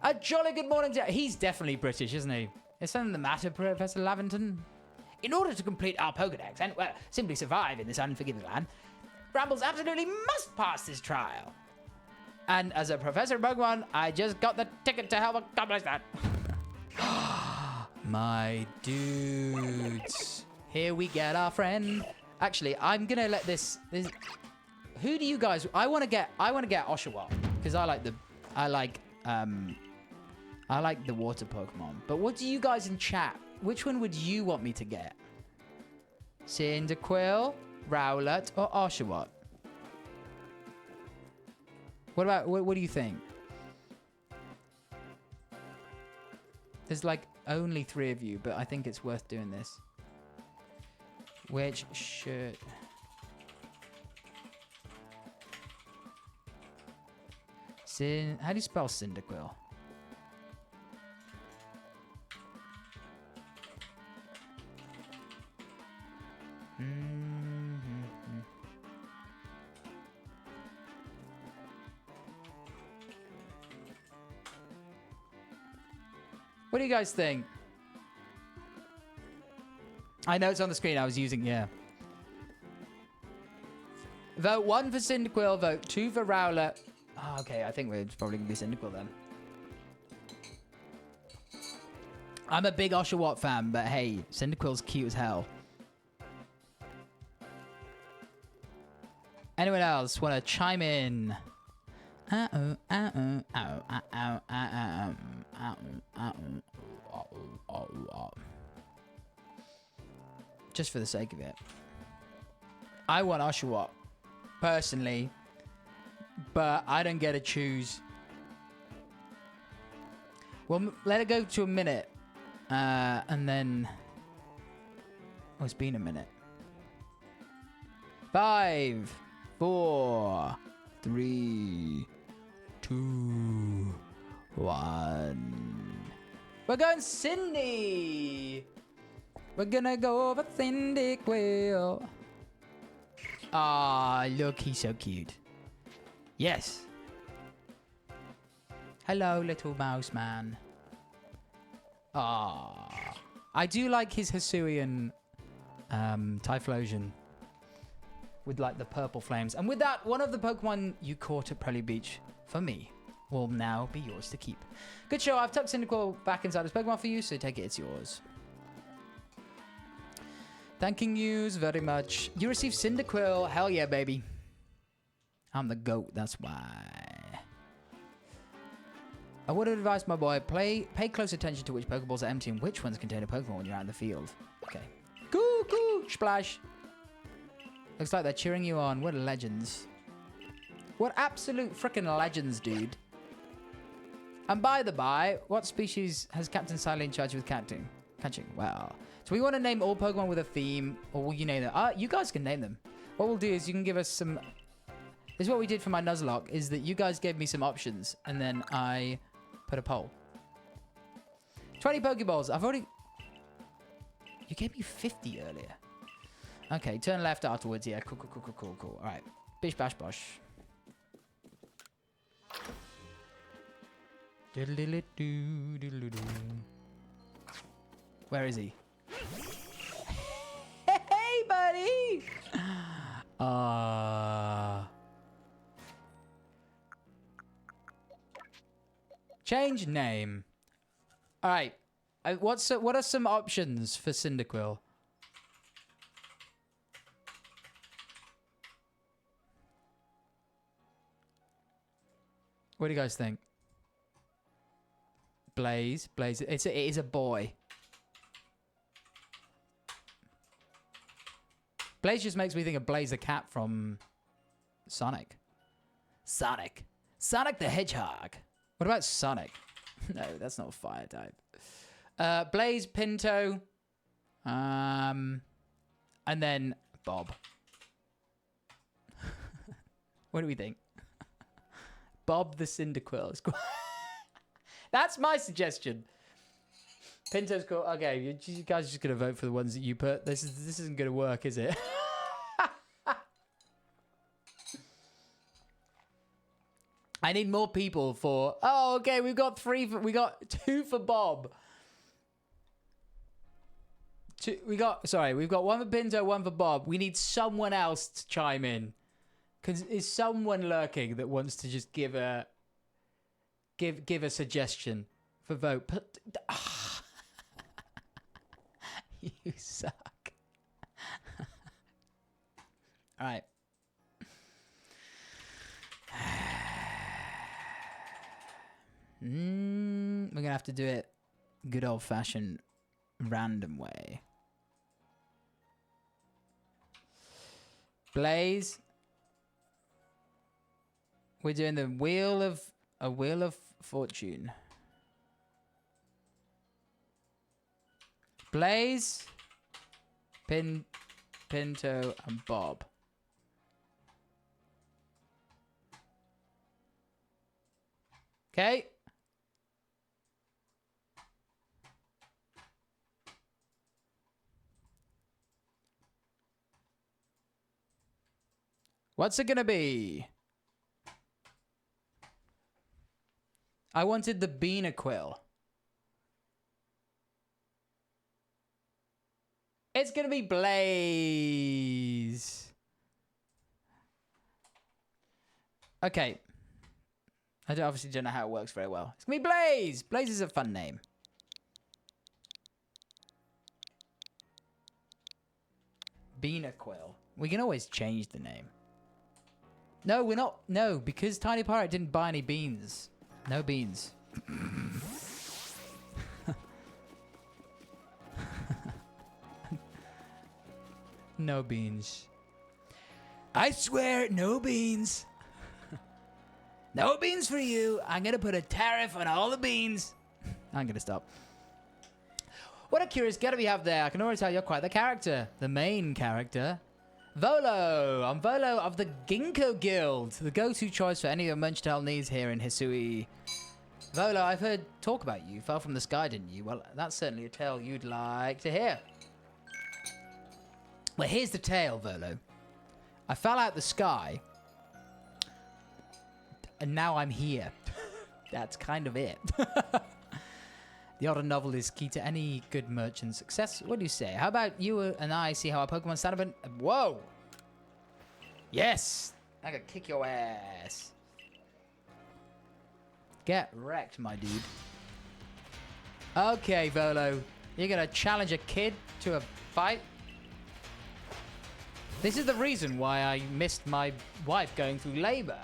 A jolly good morning to... He's definitely British, isn't he? Is something the matter, Professor Lavington? In order to complete our Pokedex and, well, simply survive in this unforgiving land, Rambles absolutely must pass this trial. And as a professor of Pokemon, I just got the ticket to help accomplish that. My dudes. Here we get our friend. Actually, I'm gonna let this. Who do you guys? I want to get Oshawott because I like the water Pokemon. But what do you guys in chat? Which one would you want me to get? Cyndaquil, Rowlet, or Oshawott? What do you think? There's like only 3 of you, but I think it's worth doing this. Which should... How do you spell Cyndaquil? What do you guys think? I know it's on the screen. I was using, yeah. Vote 1 for Cyndaquil. Vote 2 for Rowlet. Oh, okay, I think we're probably going to be Cyndaquil then. I'm a big Oshawott fan, but hey, Cyndaquil's cute as hell. Anyone else want to chime in? Just for the sake of it. I want Oshawott, personally, but I don't get to choose. Well, let it go to a minute, and then... Oh, it's been a minute. 5, 4, 3, 2, 1. We're going Cindy! We're gonna go over Cyndaquil. Ah, look, he's so cute. Yes. Hello, little mouse man. Ah, I do like his Hisuian Typhlosion with like the purple flames. And with that, one of the Pokemon you caught at Prelude Beach for me will now be yours to keep. Good show. I've tucked Cyndaquil back inside his Pokemon for you, so take it. It's yours. Thanking yous very much. You received Cyndaquil. Hell yeah, baby. I'm the GOAT, that's why. I would advise my boy, pay close attention to which Pokeballs are empty and which ones contain a Pokemon when you're out in the field. Okay. Coo, splash. Looks like they're cheering you on. What legends. What absolute freaking legends, dude. And by the by, what species has Captain Sally in charge with catching? Wow. So we want to name all Pokemon with a theme, or will you name them? You guys can name them. What we'll do is you can give us some... This is what we did for my Nuzlocke, is that you guys gave me some options, and then I put a poll. 20 Pokeballs. I've already... You gave me 50 earlier. Okay, turn left afterwards. Yeah, cool. All right. Bish, bash, bosh. Where is he? Hey, buddy! Change name. All right. What are some options for Cyndaquil? What do you guys think? Blaze. It is a boy. Blaze just makes me think of Blaze the cat from Sonic. Sonic the Hedgehog. What about Sonic? No, that's not a fire type. Blaze, Pinto, and then Bob. What do we think? Bob the Cyndaquil. That's my suggestion. Pinto's cool. Okay, you guys are just gonna vote for the ones that you put. This isn't gonna work, is it? I need more people for. Oh, okay. We got 2 for Bob. We've got 1 for Pinto, 1 for Bob. We need someone else to chime in. Cause is someone lurking that wants to just give a suggestion for vote? You suck. All right. We're gonna have to do it good old-fashioned random way. Blaze. We're doing the wheel of fortune. Blaze, Pinto, and Bob. Okay. What's it gonna be? I wanted the Beanaquil. It's gonna be Blaze. Okay. Obviously don't know how it works very well. It's gonna be Blaze. Blaze is a fun name. Beanaquill. We can always change the name. No, we're not. No, because Tiny Pirate didn't buy any beans. No beans. No beans. I swear, no beans. No beans for you. I'm going to put a tariff on all the beans. I'm going to stop. What a curious get we have there. I can already tell you're quite the character. The main character. Volo. I'm Volo of the Ginkgo Guild. The go-to choice for any of your Munchtail needs here in Hisui. Volo, I've heard talk about you. Fell from the sky, didn't you? Well, that's certainly a tale you'd like to hear. Well, here's the tale, Volo. I fell out the sky. And now I'm here. That's kind of it. The odd novel is key to any good merchant's success. What do you say? How about you and I see how our Pokemon stand up? Whoa! Yes! I can kick your ass. Get wrecked, my dude. Okay, Volo. You're gonna challenge a kid to a fight? This is the reason why I missed my wife going through labor.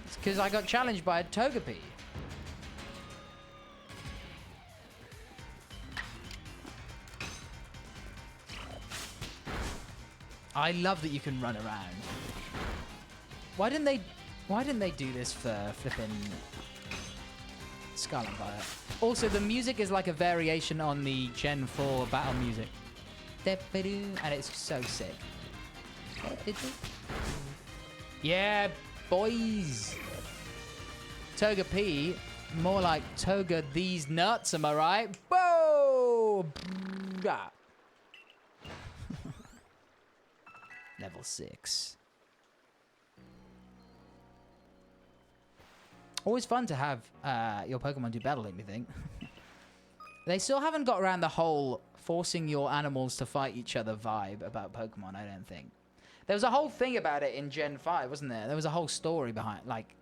It's because I got challenged by a Togepi. I love that you can run around. Why didn't they do this for flipping Scarlet Violet? Also, the music is like a variation on the Gen 4 battle music. And it's so sick. Yeah, boys. Togepi, more like Toga these nuts, am I right? Whoa! Level 6. Always fun to have your Pokemon do battle, don't you think? They still haven't got around the whole forcing your animals to fight each other vibe about Pokemon, I don't think. There was a whole thing about it in Gen 5, wasn't there? There was a whole story behind, like,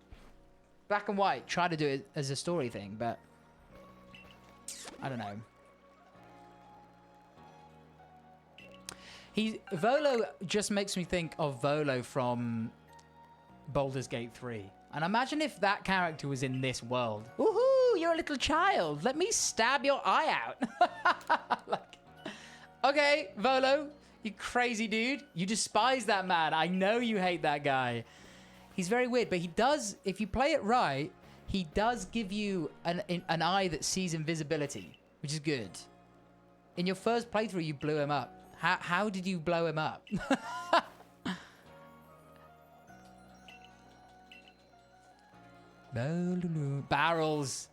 Black and White tried to do it as a story thing, but I don't know. Volo just makes me think of Volo from Baldur's Gate 3. And imagine if that character was in this world. Woohoo, you're a little child. Let me stab your eye out. Like, okay, Volo, you crazy dude. You despise that man. I know you hate that guy. He's very weird, but he does, if you play it right, he does give you an eye that sees invisibility, which is good. In your first playthrough, you blew him up. How did you blow him up? Barrels.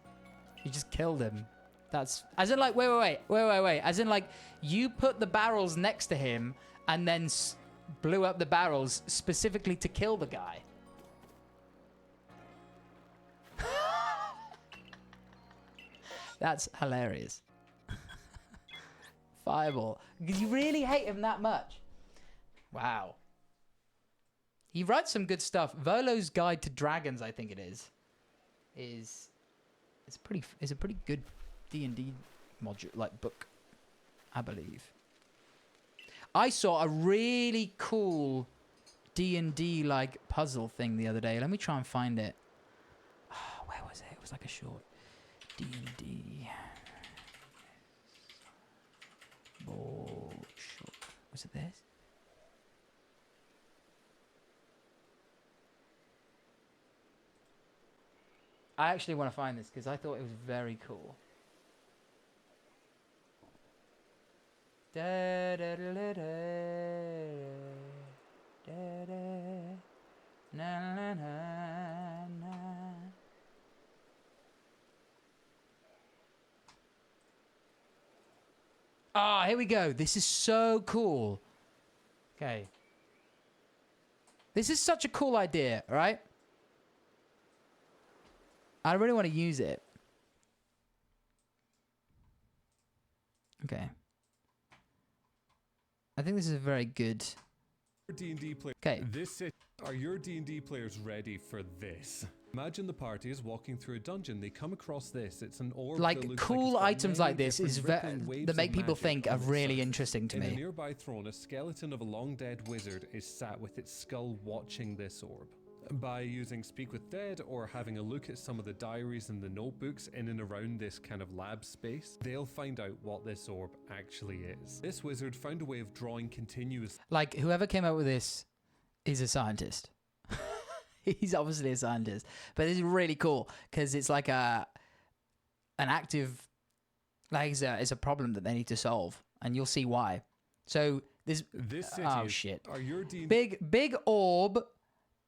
You just killed him. That's as in like wait. As in like you put the barrels next to him and then blew up the barrels specifically to kill the guy. That's hilarious. Fireball. You really hate him that much? Wow. He writes some good stuff. Volo's Guide to Dragons, I think it is a pretty good D&D module, like book, I believe. I saw a really cool D&D like puzzle thing the other day. Let me try and find it. Oh, where was it? It was like a short D&D. Oh, short. Was it this? I actually want to find this because I thought it was very cool. Da, da, da, da, da, da, da, na, na, na, na. Ah, here we go. This is so cool. Okay. This is such a cool idea, right? I really want to use it. Okay. I think this is a very good. D&D player. Okay. Are your D&D players ready for this? Imagine the party is walking through a dungeon. They come across this. It's an orb. Like cool items like this is that make people think are really interesting to me. In a nearby throne, a skeleton of a long dead wizard is sat with its skull watching this orb. By using Speak with Dead or having a look at some of the diaries and the notebooks in and around this kind of lab space, they'll find out what this orb actually is. This wizard found a way of drawing continuous. Like whoever came up with this is a scientist. He's obviously a scientist, but this is really cool because it's like an active, like it's a problem that they need to solve, and you'll see why. So this city oh shit, are your big orb.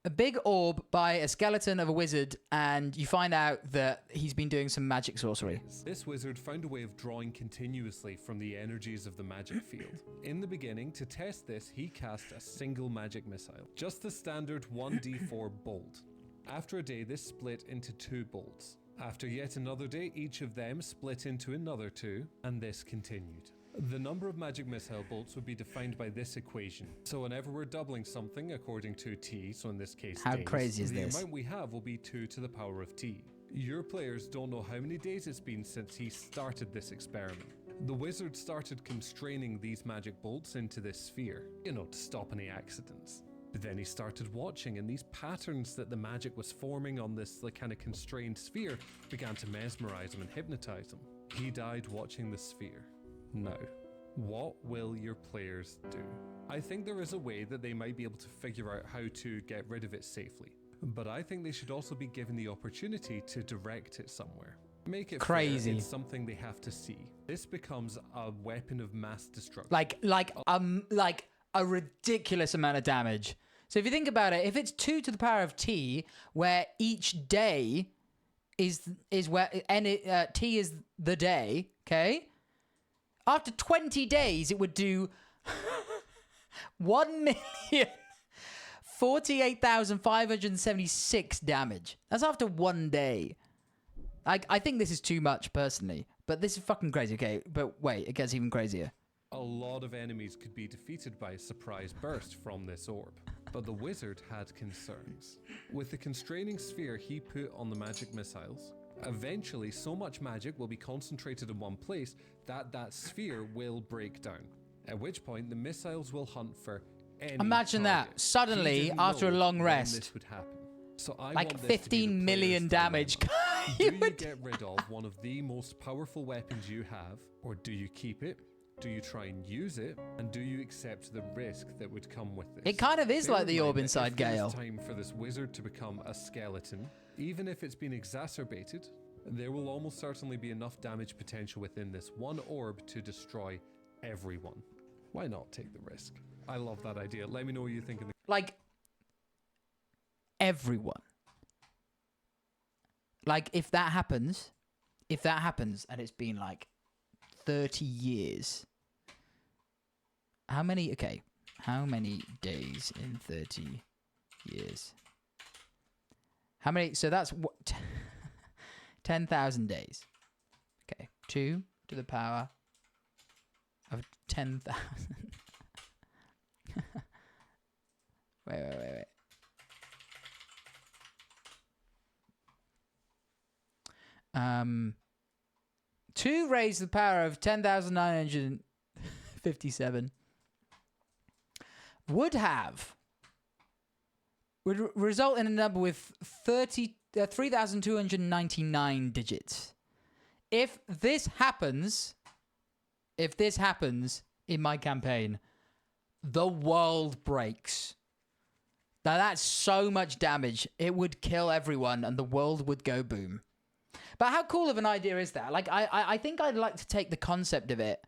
A big orb by a skeleton of a wizard, and you find out that he's been doing some magic sorcery. This wizard found a way of drawing continuously from the energies of the magic field. In the beginning, to test this, he cast a single magic missile. Just the standard 1d4 bolt. After a day, this split into 2 bolts. After yet another day, each of them split into another 2, and this continued. The number of magic missile bolts would be defined by this equation. So whenever we're doubling something according to t, so in this case how days, crazy is the this? amount we have will be 2 to the power of t. Your players don't know how many days it's been since he started this experiment. The wizard started constraining these magic bolts into this sphere, to stop any accidents. But then he started watching, and these patterns that the magic was forming on this kind of constrained sphere began to mesmerize him and hypnotize him. He died watching the sphere. Now, what will your players do? I think there is a way that they might be able to figure out how to get rid of it safely, but I think they should also be given the opportunity to direct it somewhere. Make it crazy. Fair. It's something they have to see. This becomes a weapon of mass destruction. Like a ridiculous amount of damage. So if you think about it, if it's 2 to the power of t, where each day is where t is the day, okay? After 20 days, it would do 1,048,576 damage. That's after 1 day. I think this is too much, personally. But this is fucking crazy. Okay, but wait, it gets even crazier. A lot of enemies could be defeated by a surprise burst from this orb. But the wizard had concerns. With the constraining sphere he put on the magic missiles, eventually, so much magic will be concentrated in one place that sphere will break down. At which point, the missiles will hunt for any Imagine target. That. Suddenly, after a long rest. This would happen. So I like want this 15 million damage. Do you get rid of one of the most powerful weapons you have, or do you keep it? Do you try and use it? And do you accept the risk that would come with this? It kind of is like the orb inside Gale. It's time for this wizard to become a skeleton. Even if it's been exacerbated, there will almost certainly be enough damage potential within this one orb to destroy everyone. Why not take the risk? I love that idea. Let me know what you think. Like, everyone. Like, if that happens, and it's been like 30 years. How many days in 30 years? How many? So that's what? 10,000 days. Okay. 2 to the power of 10,000. Wait. 2 raised to the power of 10,957 would result in a number with 3,299 digits. If this happens in my campaign, the world breaks. Now that's so much damage. It would kill everyone and the world would go boom. But how cool of an idea is that? Like, I think I'd like to take the concept of it,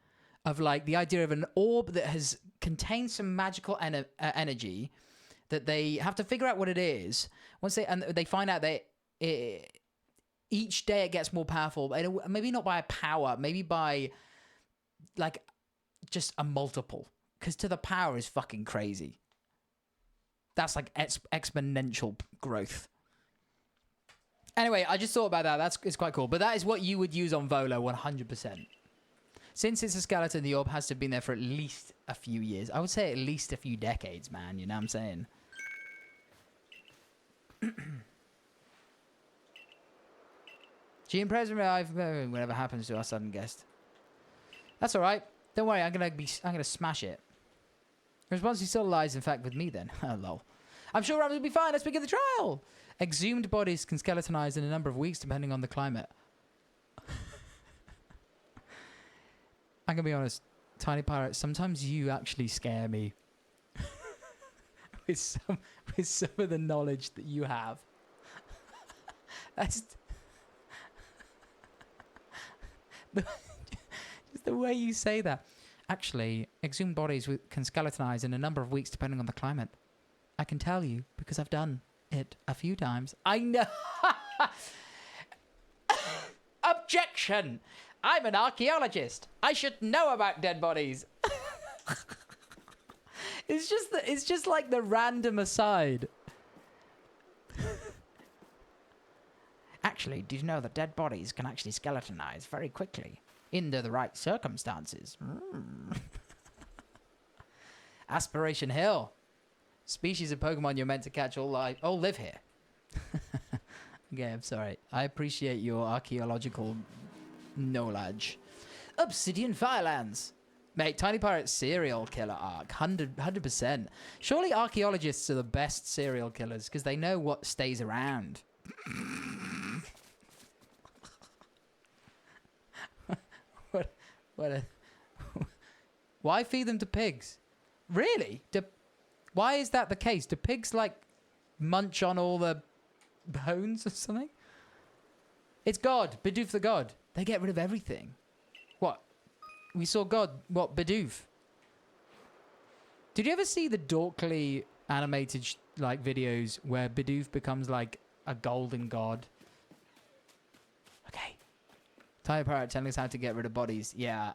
of like the idea of an orb that has contained some magical energy that they have to figure out what it is. Once they find out that each day it gets more powerful. Maybe not by a power, maybe by like just a multiple. Because to the power is fucking crazy. That's like exponential growth. Anyway, I just thought about that. It's quite cool. But that is what you would use on Volo 100%. Since it's a skeleton, the orb has to have been there for at least a few years. I would say at least a few decades, man. You know what I'm saying? She impressed me whatever happens to our sudden guest. That's all right. Don't worry. I'm gonna smash it. Responsibility still lies, in fact, with me. Then, lol. I'm sure Rams will be fine. Let's begin the trial. Exhumed bodies can skeletonize in a number of weeks, depending on the climate. I'm gonna be honest, Tiny Pirate. Sometimes you actually scare me with some of the knowledge that you have. That's just the way you say that. Actually, exhumed bodies can skeletonize in a number of weeks, depending on the climate. I can tell you because I've done it a few times. I know. Objection! I'm an archaeologist. I should know about dead bodies. It's just like the random aside. Actually, did you know that dead bodies can actually skeletonize very quickly under the right circumstances? Aspiration Hill. Species of Pokemon you're meant to catch all live here. Okay, I'm sorry. I appreciate your archaeological knowledge. Obsidian Firelands. Mate, Tiny Pirate serial killer arc. 100%. Surely archaeologists are the best serial killers because they know what stays around. Why feed them to pigs? Really? Why is that the case? Do pigs, like, munch on all the bones or something? It's God. Bidoof the God. They get rid of everything. What? We saw God. What? Bidoof. Did you ever see the dorkly animated, videos where Bidoof becomes, like, a golden god? Okay. Tiny Pirate telling us how to get rid of bodies. Yeah.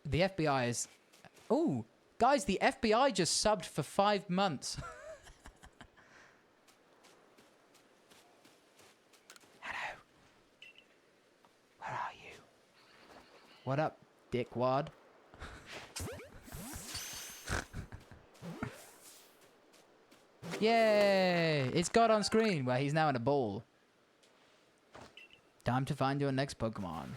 The FBI is... Ooh. Guys, the FBI just subbed for 5 months. Hello. Where are you? What up, dickwad? Yay! It's God on screen, where he's now in a ball. Time to find your next Pokemon.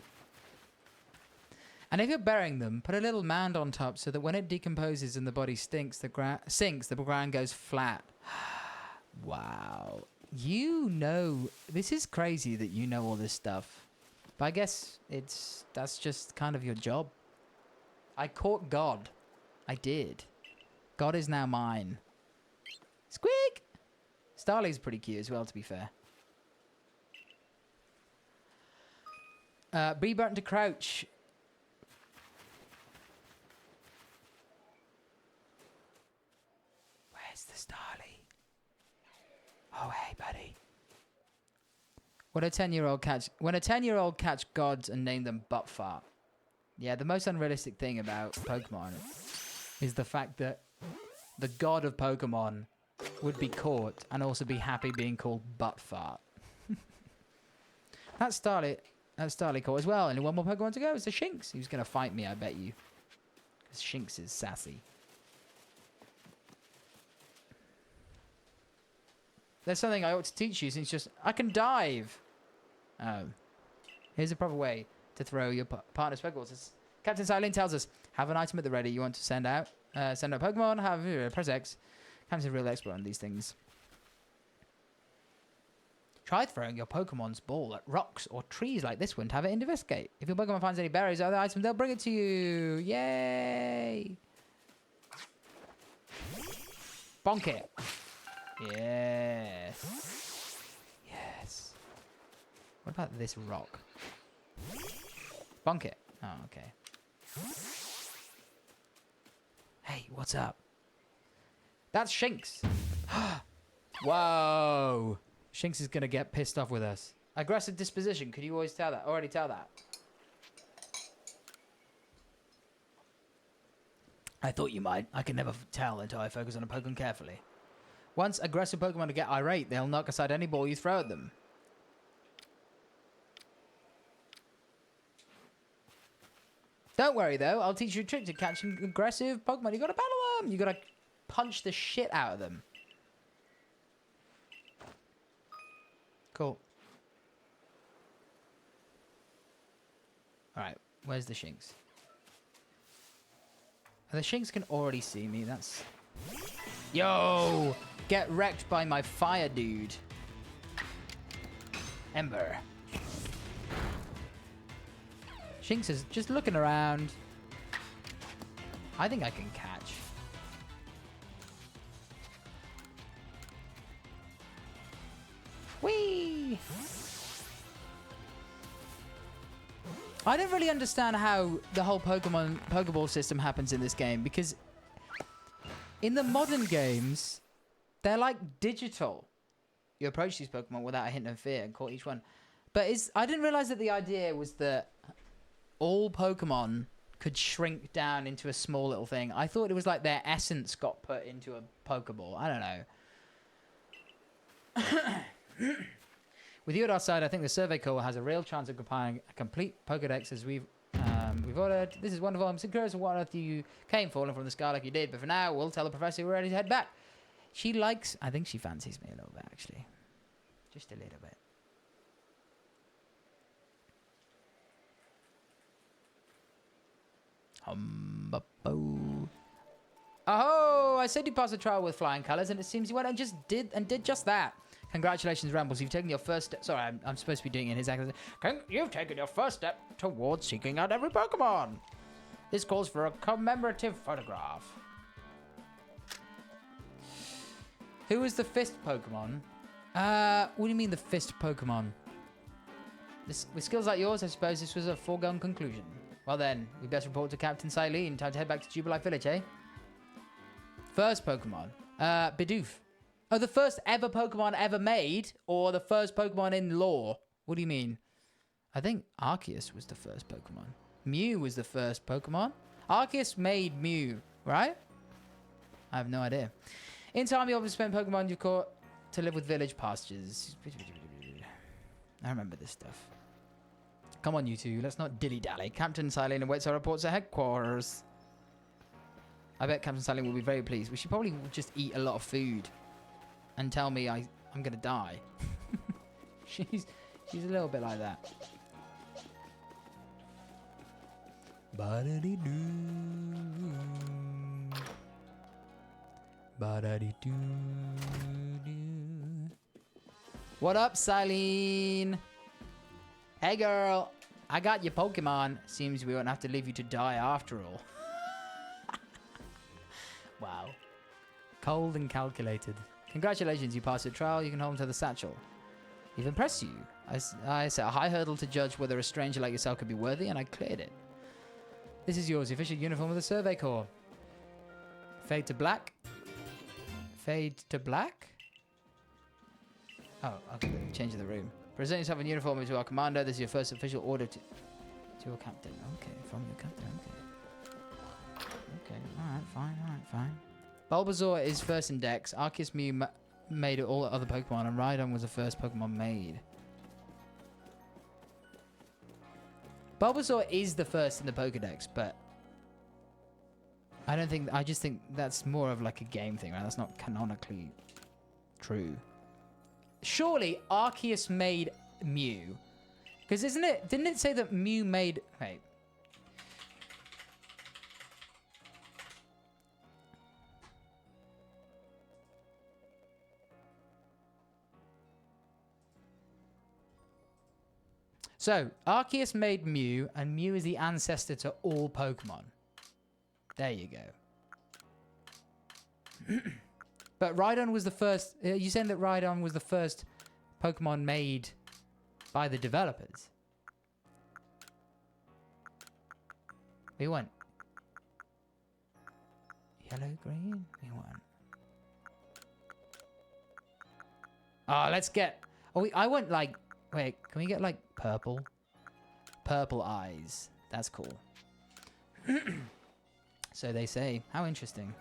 And if you're burying them, put a little mound on top so that when it decomposes and the body sinks, the ground goes flat. Wow. You know, this is crazy that you know all this stuff. But I guess that's just kind of your job. I caught God. I did. God is now mine. Squeak! Starly's pretty cute as well, to be fair. B button to crouch. Where's the Starly? Oh, hey, buddy. When a 10-year-old catch gods and name them butt fart. Yeah, the most unrealistic thing about Pokemon is the fact that the god of Pokemon would be caught and also be happy being called butt fart. That's Starly caught as well. Only one more Pokemon to go. It's a Shinx. Who's going to fight me, I bet you. Because Shinx is sassy. There's something I ought to teach you since just... I can dive. Oh. Here's a proper way to throw your partner's Pokeballs. Captain Silent tells us, have an item at the ready you want to send out. Send out Pokemon, press X. Captain's a real expert on these things. Try throwing your Pokemon's ball at rocks or trees like this one to have it investigate. If your Pokemon finds any berries or other items, they'll bring it to you. Yay! Bonk it. Yes. Yes. What about this rock? Bonk it. Oh, okay. Hey, what's up? That's Shinx. Whoa. Shinx is going to get pissed off with us. Aggressive disposition. Could you always tell that? Already tell that. I thought you might. I can never tell until I focus on a Pokemon carefully. Once aggressive Pokemon get irate, they'll knock aside any ball you throw at them. Don't worry, though. I'll teach you a trick to catch an aggressive Pokemon. You gotta battle them. You gotta punch the shit out of them. Cool. Alright, where's the Shinx? The Shinx can already see me, that's... Yo! Get wrecked by my fire dude. Ember. Shinx is just looking around. I think I can catch. Whee! I don't really understand how the whole Pokeball system happens in this game, because in the modern games, they're like digital. You approach these Pokemon without a hint of fear and caught each one. But I didn't realize that the idea was that all Pokemon could shrink down into a small little thing. I thought it was like their essence got put into a Pokeball. I don't know. With you at our side, I think the survey core has a real chance of compiling a complete Pokedex as we've ordered. This is wonderful. I'm so curious what on earth you came falling from the sky like you did. But for now, we'll tell the professor we're ready to head back. She likes... I think she fancies me a little bit, actually. Just a little bit. Oh, I said you passed the trial with flying colours, and it seems you went and did just that. Congratulations, Rambles. You've taken your first step. Sorry, I'm supposed to be doing it in his accent. You've taken your first step towards seeking out every Pokemon. This calls for a commemorative photograph. Who was the fifth Pokemon? What do you mean the fifth Pokemon? With skills like yours, I suppose this was a foregone conclusion. Well then, we best report to Captain Silene. Time to head back to Jubilife Village, eh? First Pokemon. Bidoof. Oh, the first ever Pokemon ever made? Or the first Pokemon in lore? What do you mean? I think Arceus was the first Pokemon. Mew was the first Pokemon. Arceus made Mew, right? I have no idea. In time, you obviously spent Pokemon you've caught to live with village pastures. I remember this stuff. Come on, you two. Let's not dilly-dally. Captain Silene awaits our reports at headquarters. I bet Captain Silene will be very pleased. We should probably just eat a lot of food and tell me I'm going to die. She's a little bit like that. Ba-da-dee-doo. Ba-da-dee-doo-doo. What up, Silene? Hey, girl. I got your Pokemon. Seems we won't have to leave you to die after all. Wow. Cold and calculated. Congratulations, you passed your trial. You can hold on to the satchel. You've impressed you. I set a high hurdle to judge whether a stranger like yourself could be worthy, and I cleared it. This is yours, the official uniform of the Survey Corps. Fade to black. Fade to black? Oh, okay. Change the room. Present yourself in uniform to our commander. This is your first official order to your captain. Okay, from your captain. Okay, alright, fine. Bulbasaur is first in Dex. Arceus Mew made all the other Pokemon, and Rhydon was the first Pokemon made. Bulbasaur is the first in the Pokedex, but I just think that's more of like a game thing, right? That's not canonically true. Surely Arceus made Mew. Because didn't it say that Mew made... Wait. So, Arceus made Mew, and Mew is the ancestor to all Pokemon. There you go. But Rhydon was the first... you said that Rhydon was the first Pokemon made by the developers. We want... Yellow, green? We want... Oh, let's get... Oh, I want, like... Wait, can we get, like, purple? Purple eyes. That's cool. So they say. How interesting.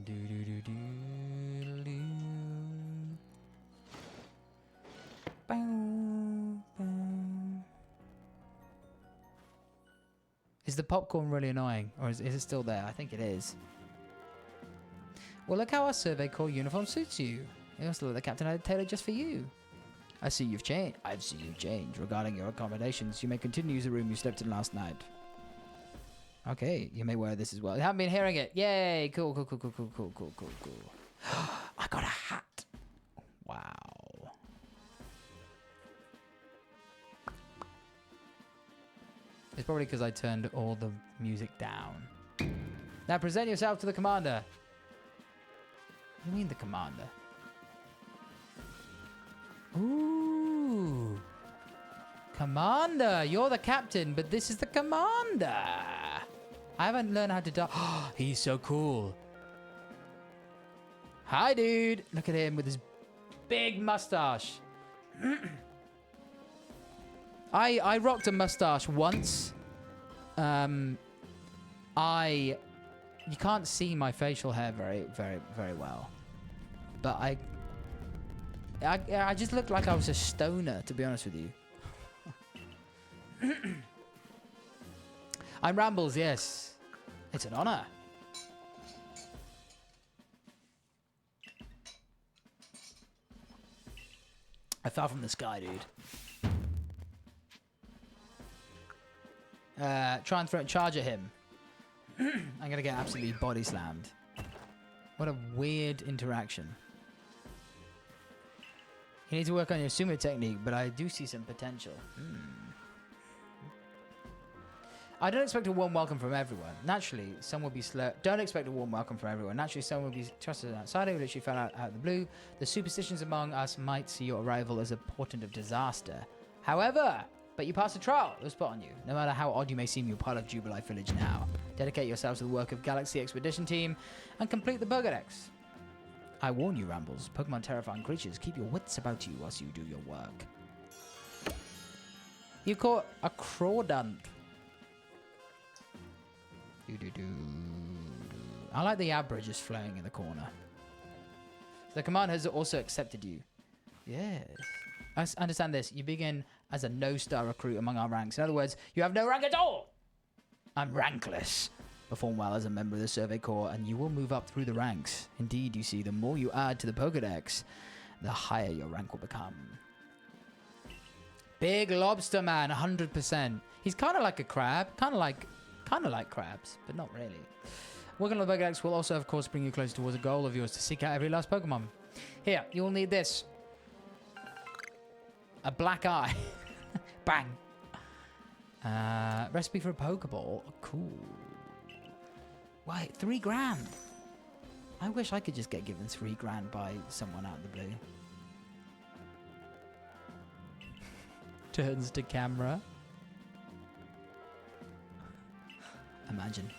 Do-do-do-do-do-do. Bow, bow. Is the popcorn really annoying? Or is it still there? I think it is. Well, look how our Survey Corps uniform suits you. You also look the captain had it tailored just for you. I see you've changed. I've seen you change. Regarding your accommodations, you may continue to use the room you slept in last night. Okay, you may wear this as well. I haven't been hearing it. Yay! Cool, cool, cool, cool, cool, cool, cool, cool, cool. I got a hat. Wow. It's probably because I turned all the music down. Now present yourself to the commander. What do you mean the commander? Ooh. Commander, you're the captain, but this is the commander. I haven't learned how to die. He's so cool. Hi, dude. Look at him with his big mustache. I rocked a mustache once. You can't see my facial hair very well. But I just looked like I was a stoner, to be honest with you. I'm Rambles, yes. It's an honor. I fell from the sky, dude. Try and charge at him. I'm gonna get absolutely body slammed. What a weird interaction. You need to work on your sumo technique, but I do see some potential. I don't expect a warm welcome from everyone. Naturally, some will be slow. Don't expect a warm welcome from everyone. Naturally, some will be trusted outsider who literally fell out of the blue. The superstitions among us might see your arrival as a portent of disaster. However, but you passed a trial. It was put on you. No matter how odd you may seem, you're part of Jubilee Village now. Dedicate yourselves to the work of Galaxy Expedition Team and complete the Pokédex. I warn you, Rambles. Pokemon terrifying creatures. Keep your wits about you whilst you do your work. You caught a Crawdont. I like the Abra just flowing in the corner. The command has also accepted you. Yes. I understand this. You begin as a no-star recruit among our ranks. In other words, you have no rank at all. I'm rankless. Perform well as a member of the Survey Corps, and you will move up through the ranks. Indeed, you see, the more you add to the Pokédex, the higher your rank will become. Big Lobster Man, 100%. He's kind of like a crab. Kind of like crabs, but not really. Working on the Pokédex will also, of course, bring you closer towards a goal of yours to seek out every last Pokemon. Here, you will need this. A black eye. Bang. Recipe for a Pokeball. Cool. Wait, 3 grand. I wish I could just get given 3 grand by someone out of the blue. Turns to camera. Imagine.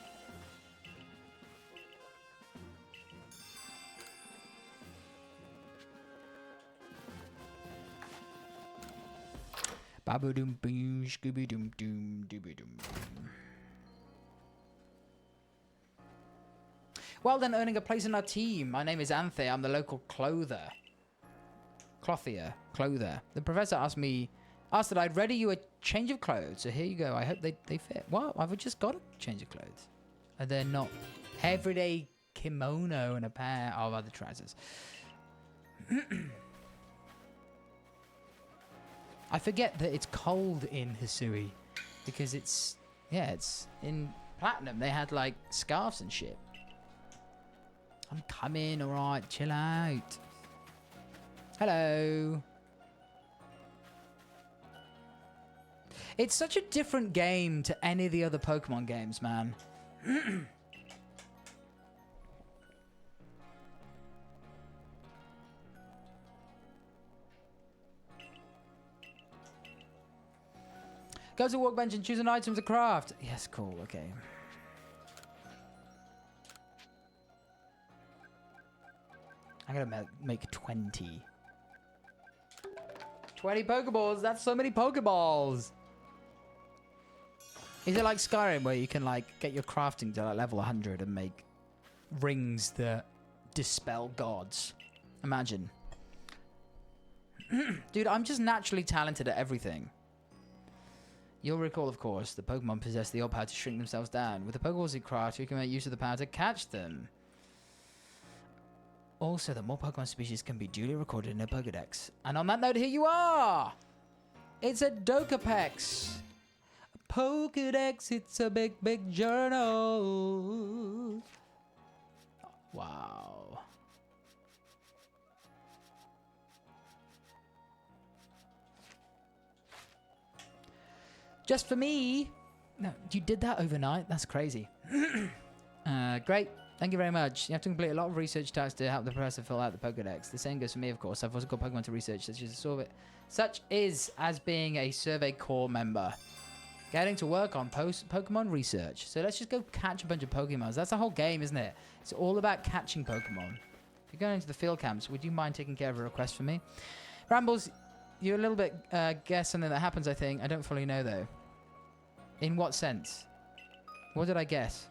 Babu-doom boom, scooby-doom doom, dooby-doom. Well then, earning a place in our team. My name is Anthe. I'm the local clothier. The professor asked that I'd ready you a change of clothes. So here you go. I hope they fit. Well, I've just got a change of clothes. And they're not everyday kimono and a pair of other trousers. I forget that it's cold in Hisui because it's in Platinum. They had like scarves and shit. I'm coming, alright, chill out. Hello. It's such a different game to any of the other Pokemon games, man. Go to the workbench and choose an item to craft. Yes, cool, okay. I'm gonna make 20. 20 Pokeballs, that's so many Pokeballs! Is it like Skyrim where you can like get your crafting to like level 100 and make rings that dispel gods? Imagine. Dude, I'm just naturally talented at everything. You'll recall, of course, that Pokemon possess the odd power to shrink themselves down. With the Pokeballs you craft, you can make use of the power to catch them. Also, that more Pokemon species can be duly recorded in a Pokedex. And on that note, here you are! It's a Dokapex! A Pokedex, it's a big, big journal! Wow. Just for me. No, you did that overnight? That's crazy. Great. Thank you very much. You have to complete a lot of research tasks to help the professor fill out the Pokedex. The same goes for me, of course. I've also got Pokemon to research, such as being a Survey Corps member. Getting to work on Pokemon research. So let's just go catch a bunch of Pokemons. That's the whole game, isn't it? It's all about catching Pokemon. If you're going into the field camps, would you mind taking care of a request for me? Rambles, you're a little bit guess something that happens, I think. I don't fully know, though. In what sense? What did I guess?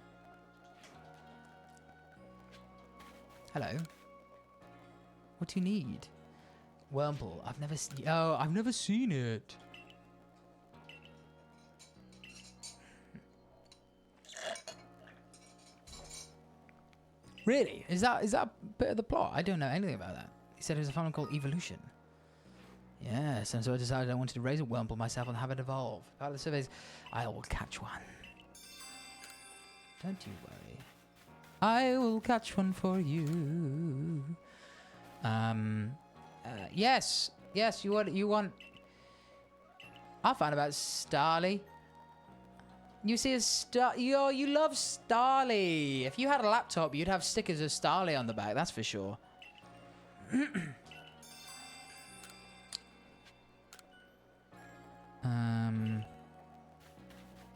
Hello? What do you need? Wurmple. I've never seen... Oh, I've never seen it. Really? Is that a bit of the plot? I don't know anything about that. He said it was a phenomenon called evolution. Yes, and so I decided I wanted to raise a Wurmple myself and have it evolve. Part of the surveys, I will catch one. Don't you worry. I will catch one for you. Yes, you want. I'll find about Starly. You see a you love Starly. If you had a laptop, you'd have stickers of Starly on the back. That's for sure.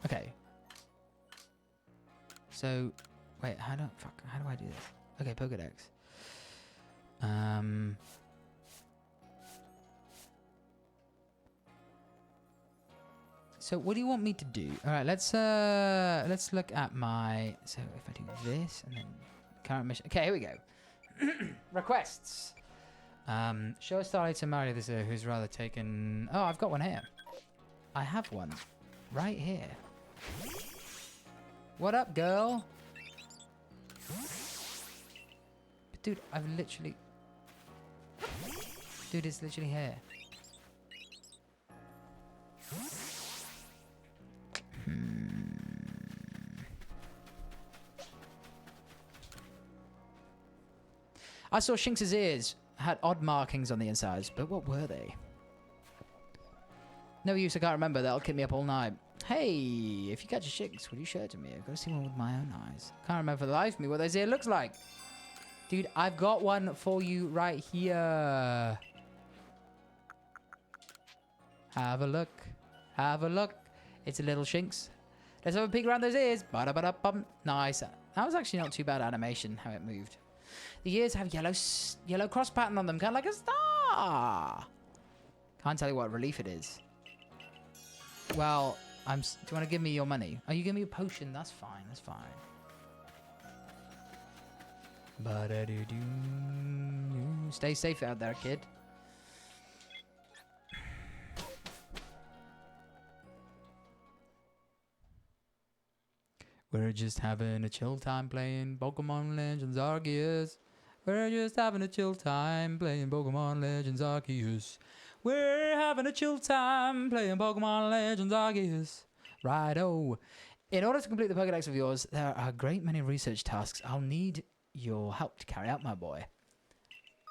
Okay. So, wait, how do I do this? Okay, Pokedex. So what do you want me to do? All right, let's look at my. So if I do this and then current mission. Okay, here we go. Requests. Show a Starly to Mario this who's rather taken. Oh, I've got one here. I have one right here. What up, girl? But dude, Dude, it's literally here. I saw Shinx's ears had odd markings on the insides, but what were they? No use, I can't remember. That'll keep me up all night. Hey, if you catch a Shinx, will you show it to me? I've got to see one with my own eyes. Can't remember for the life of me what those ears looks like. Dude, I've got one for you right here. Have a look. Have a look. It's a little Shinx. Let's have a peek around those ears. Ba-da-ba-da-bum. Nice. That was actually not too bad animation, how it moved. The ears have yellow cross pattern on them, kind of like a star. Can't tell you what relief it is. Well, do you want to give me your money? Oh, you give me a potion. That's fine. That's fine. Stay safe out there, kid. We're just having a chill time playing Pokemon Legends Arceus. We're just having a chill time playing Pokemon Legends Arceus. We're having a chill time playing Pokemon Legends Arceus. Righto. In order to complete the Pokedex of yours, there are a great many research tasks I'll need your help to carry out, my boy.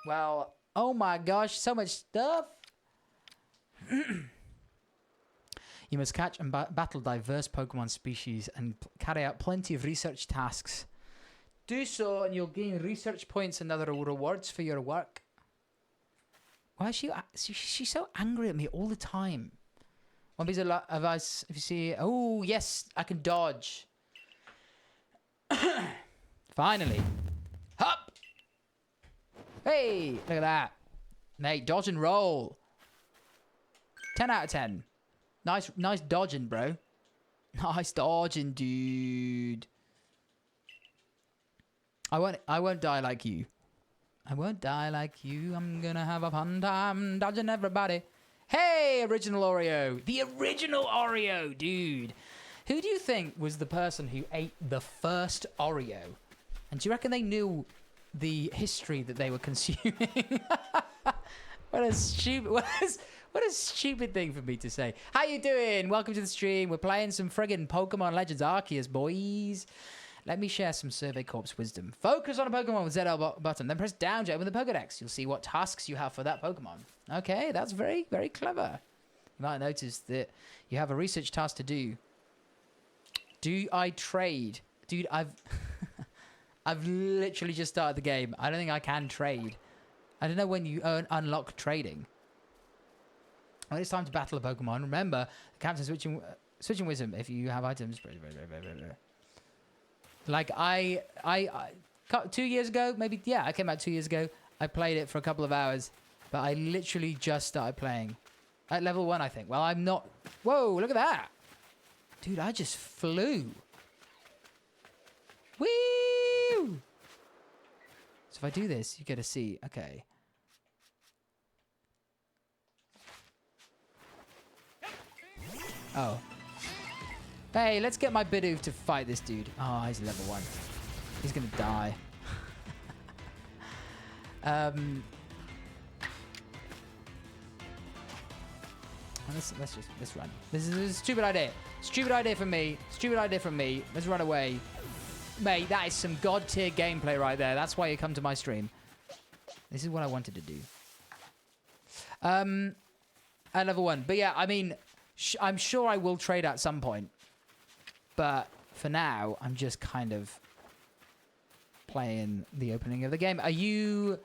Well, oh my gosh, so much stuff. You must catch and battle diverse Pokemon species and carry out plenty of research tasks. Do so and you'll gain research points and other rewards for your work. Why is she's so angry at me all the time? One piece of advice, if you see... Oh, yes, I can dodge. Finally. Hop! Hey, look at that. Mate, dodge and roll. 10 out of 10. Nice dodging, bro. Nice dodging, dude. I won't die like you. I won't die like you. I'm gonna have a fun time dodging everybody. Hey, original Oreo. The original Oreo, dude. Who do you think was the person who ate the first Oreo? And do you reckon they knew the history that they were consuming? What a stupid thing for me to say. How you doing? Welcome to the stream. We're playing some friggin' Pokemon Legends Arceus, boys. Let me share some Survey Corps wisdom. Focus on a Pokemon with ZL button, then press down to open the Pokedex. You'll see what tasks you have for that Pokemon. Okay, that's very, very clever. You might notice that you have a research task to do. Do I trade? Dude, I've literally just started the game. I don't think I can trade. I don't know when you unlock trading. When it's time to battle a Pokemon, remember, the captain switching wisdom if you have items. Like, I 2 years ago, maybe, yeah, I came out 2 years ago. I played it for a couple of hours, but I literally just started playing. At level 1, I think. Well, I'm not... Whoa, look at that. Dude, I just flew. Woo! So if I do this, you get to see. Okay. Oh. Hey, let's get my Bidoof to fight this dude. Oh, he's level 1. He's gonna die. Let's run. This is a stupid idea. Stupid idea from me. Stupid idea from me. Let's run away. Mate, that is some god tier gameplay right there. That's why you come to my stream. This is what I wanted to do. At level 1. But yeah, I mean, I'm sure I will trade at some point. But for now, I'm just kind of playing the opening of the game. Are you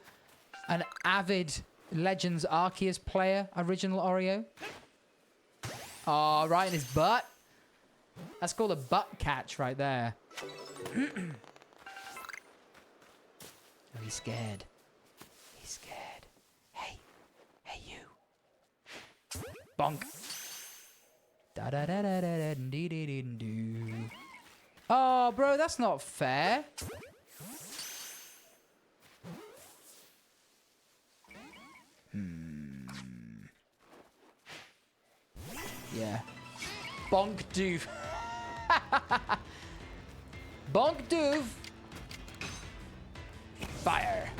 an avid Legends Arceus player, original Oreo? Oh, right in his butt. That's called a butt catch right there. Oh, he's scared. He's scared. Hey. Hey, you. Bonk. Da da da da da da dee dee dee doo. Oh, bro, that's not fair. Yeah. Bonk doof. Bonk doof. Fire.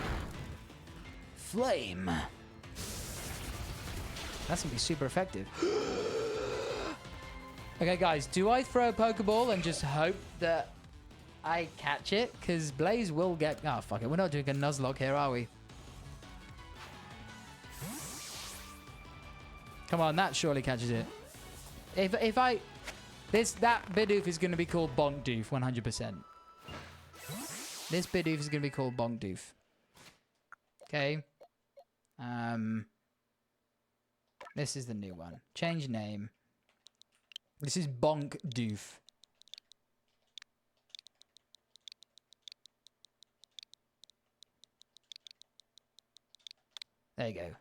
Flame. That's gonna be super effective. Okay, guys, do I throw a Pokeball and just hope that I catch it? Because Blaze will get... Oh, fuck it. We're not doing a Nuzlocke here, are we? Come on, that surely catches it. If I... That Bidoof is going to be called Bonk Doof, 100%. This Bidoof is going to be called Bonk Doof. Okay. This is the new one. Change name. This is Bonk Doof. There you go.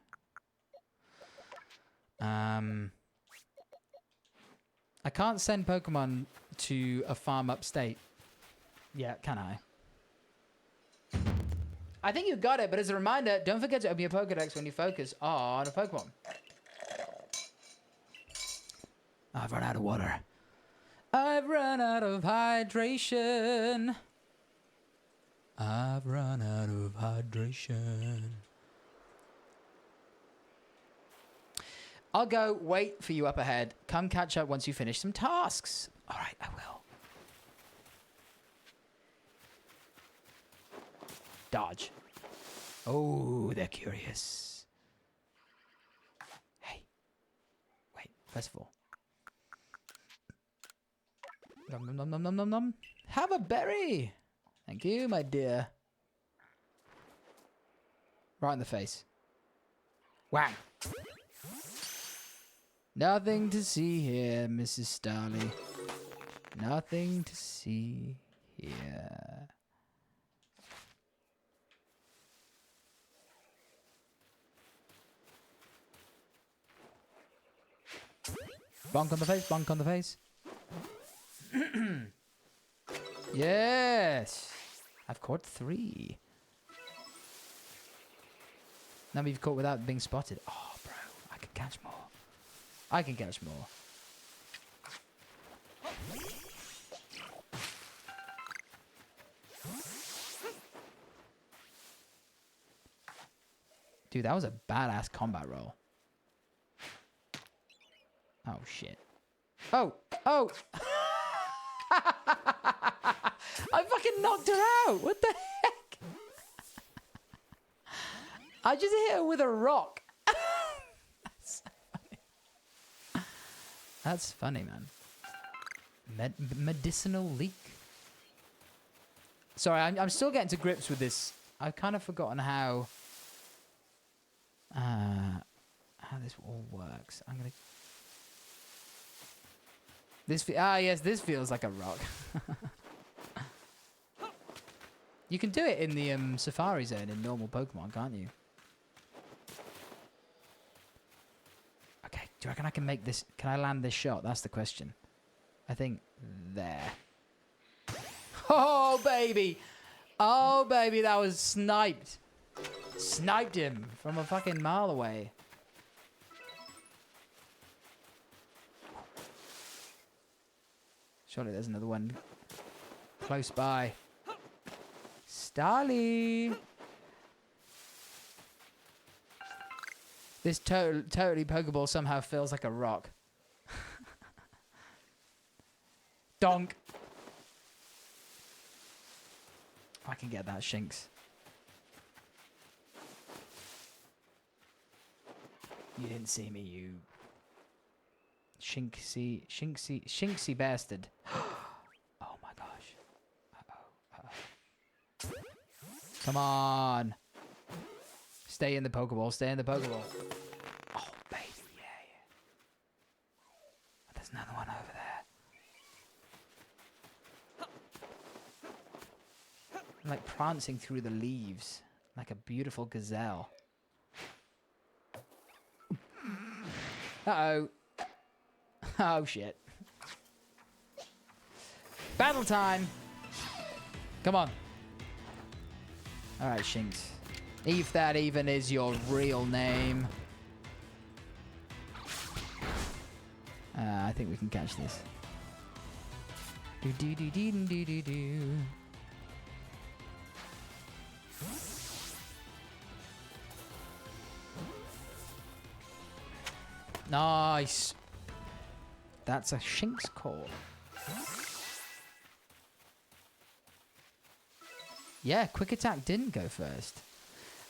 I can't send Pokemon to a farm upstate. Yeah, can I? I think you got it, but as a reminder, don't forget to open your Pokedex when you focus on a Pokemon. I've run out of water. I've run out of hydration. I've run out of hydration. I'll go wait for you up ahead. Come catch up once you finish some tasks. All right, I will. Dodge. Oh, they're curious. Hey. Wait, first of all. Nom nom nom nom nom nom nom. Have a berry. Thank you, my dear. Right in the face. Whang. Nothing to see here, Mrs. Starley. Nothing to see here. Bonk on the face, bonk on the face. Yes! I've caught 3. Now you've caught without being spotted. Oh, bro, I could catch catch more. I can catch more. Dude, that was a badass combat roll. Oh, shit. Oh! Oh! I fucking knocked her out! What the heck? I just hit her with a rock. That's funny, man. Medicinal leak. Sorry, I'm still getting to grips with this. I've kind of forgotten how this all works. I'm gonna. Yes, this feels like a rock. You can do it in the Safari Zone in normal Pokemon, can't you? Okay, do you reckon I can make this? Can I land this shot? That's the question. I think there. Oh, baby! Oh, baby, that was sniped. Sniped him from a fucking mile away. Surely there's another one close by. Starly! This totally Pokeball somehow feels like a rock. Donk! I can get that, Shinx. You didn't see me, you Shinxy bastard. Oh my gosh. Come on. Stay in the Pokeball, stay in the Pokeball. Oh, baby, yeah. There's another one over there. I'm like prancing through the leaves like a beautiful gazelle. Uh-oh. Oh, shit. Battle time! Come on. Alright, Shinx. If that even is your real name. I think we can catch this. Do-do-do-do-do-do-do. Nice. That's a Shinx call. Yeah, Quick Attack didn't go first.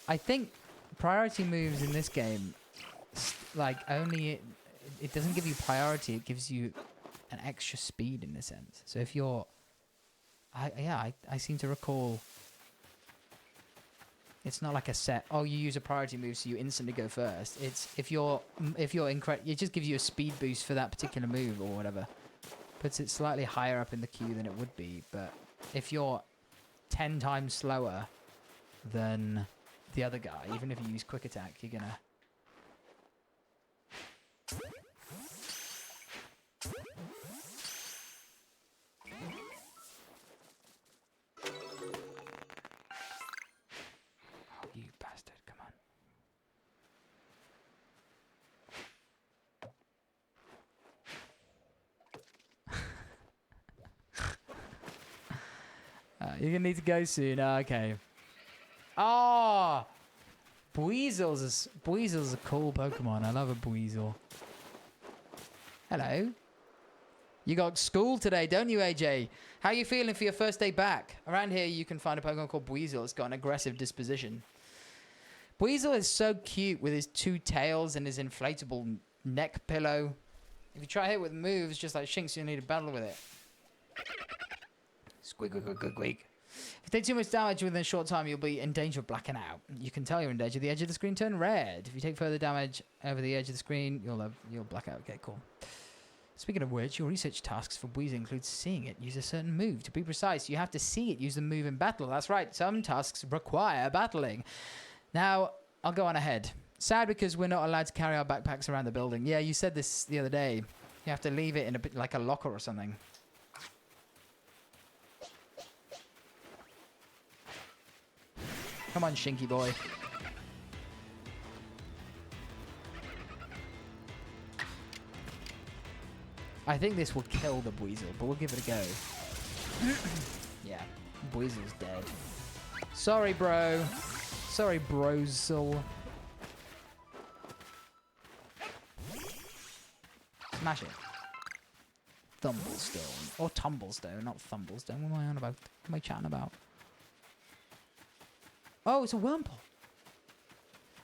I think priority moves in this game, like only it doesn't give you priority. It gives you an extra speed in a sense. So if you're, I seem to recall. It's not like a set. Oh, you use a priority move, so you instantly go first. It's if you're incorrect, it just gives you a speed boost for that particular move or whatever. Puts it slightly higher up in the queue than it would be. But if you're 10 times slower than the other guy, even if you use Quick Attack, you're gonna. You bastard, come on. You're gonna need to go soon. Okay. Oh! Buizel's a cool Pokemon. I love a Buizel. Hello. You got school today, don't you, AJ? How are you feeling for your first day back? Around here, you can find a Pokemon called Buizel. It's got an aggressive disposition. Buizel is so cute with his 2 tails and his inflatable neck pillow. If you try hit with moves, just like Shinx, you'll need to battle with it. Squeak, squeak, squeak, squeak. If you take too much damage within a short time, you'll be in danger of blacking out. You can tell you're in danger. The edge of the screen turn red. If you take further damage over the edge of the screen, you'll black out. Okay, cool. Speaking of which, your research tasks for Buizel include seeing it use a certain move. To be precise, you have to see it use the move in battle. That's right. Some tasks require battling. Now, I'll go on ahead. Sad because we're not allowed to carry our backpacks around the building. Yeah, you said this the other day. You have to leave it in a bit like a locker or something. Come on, Shinky boy. I think this will kill the Buizel, but we'll give it a go. Yeah, Buizel's dead. Sorry, bro. Sorry, Brozel. Smash it. Thumblestone. Or Tumblestone, not Thumblestone. What am I on about? What am I chatting about? Oh, it's a Wurmple.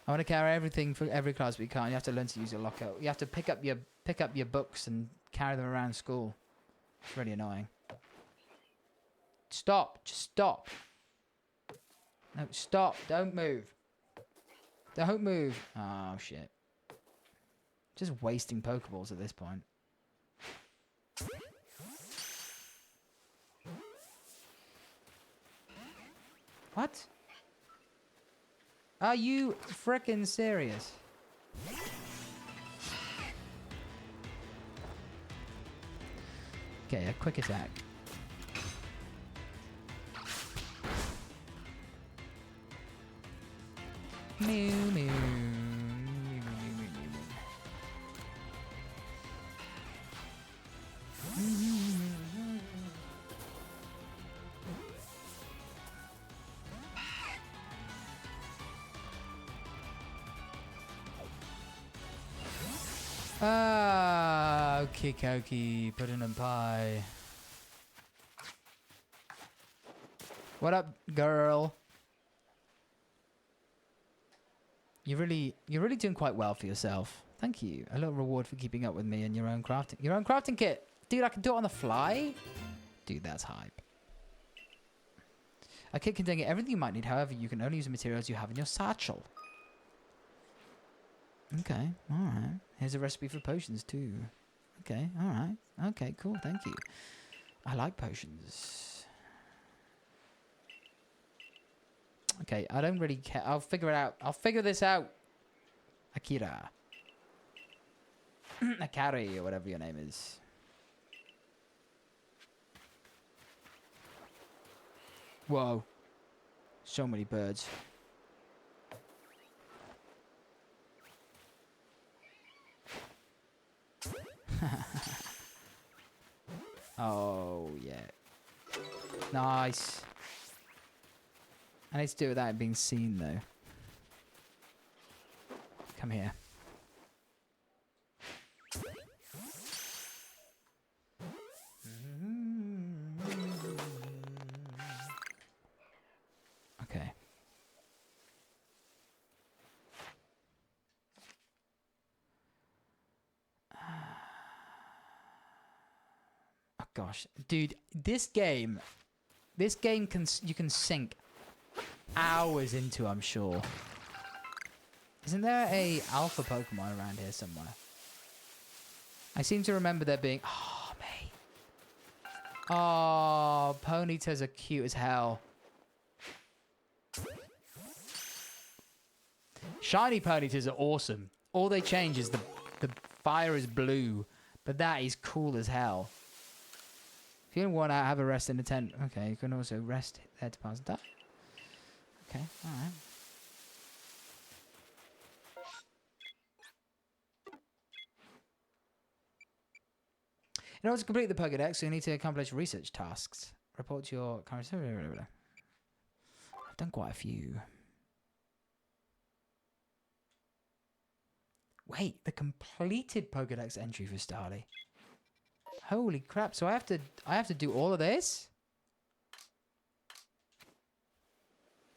I want to carry everything for every class, but you can't. You have to learn to use your locker. You have to pick up your books and carry them around school. It's really annoying. Stop. Just stop. No, stop. Don't move. Don't move. Oh, shit. Just wasting Pokeballs at this point. What? Are you frickin' serious? Okay, a quick attack. Mew, mew. Ah, okie dokie, pudding and pie. What up, girl? You're really doing quite well for yourself. Thank you. A little reward for keeping up with me and your own crafting kit. Dude, I can do it on the fly? Dude, that's hype. A kit containing everything you might need. However, you can only use the materials you have in your satchel. Okay, alright. Here's a recipe for potions too. Okay, alright. Okay, cool, thank you. I like potions. Okay, I don't really care. I'll figure it out. I'll figure this out. Akira. Akari, or whatever your name is. Whoa. So many birds. Oh, yeah. Nice. I need to do it without being seen, though. Come here. Okay. Oh gosh, dude, this game you can sink hours into, I'm sure. Isn't there a alpha Pokemon around here somewhere? I seem to remember there being... Oh, mate. Oh, Ponytas are cute as hell. Shiny Ponytas are awesome. All they change is the fire is blue, but that is cool as hell. If you don't want to have a rest in the tent, okay, you can also rest there to pass the time. Okay, alright. In order to complete the Pokédex, you need to accomplish research tasks. Report to your current... I've done quite a few. Wait, the completed Pokédex entry for Starly. Holy crap! So I have to do all of this?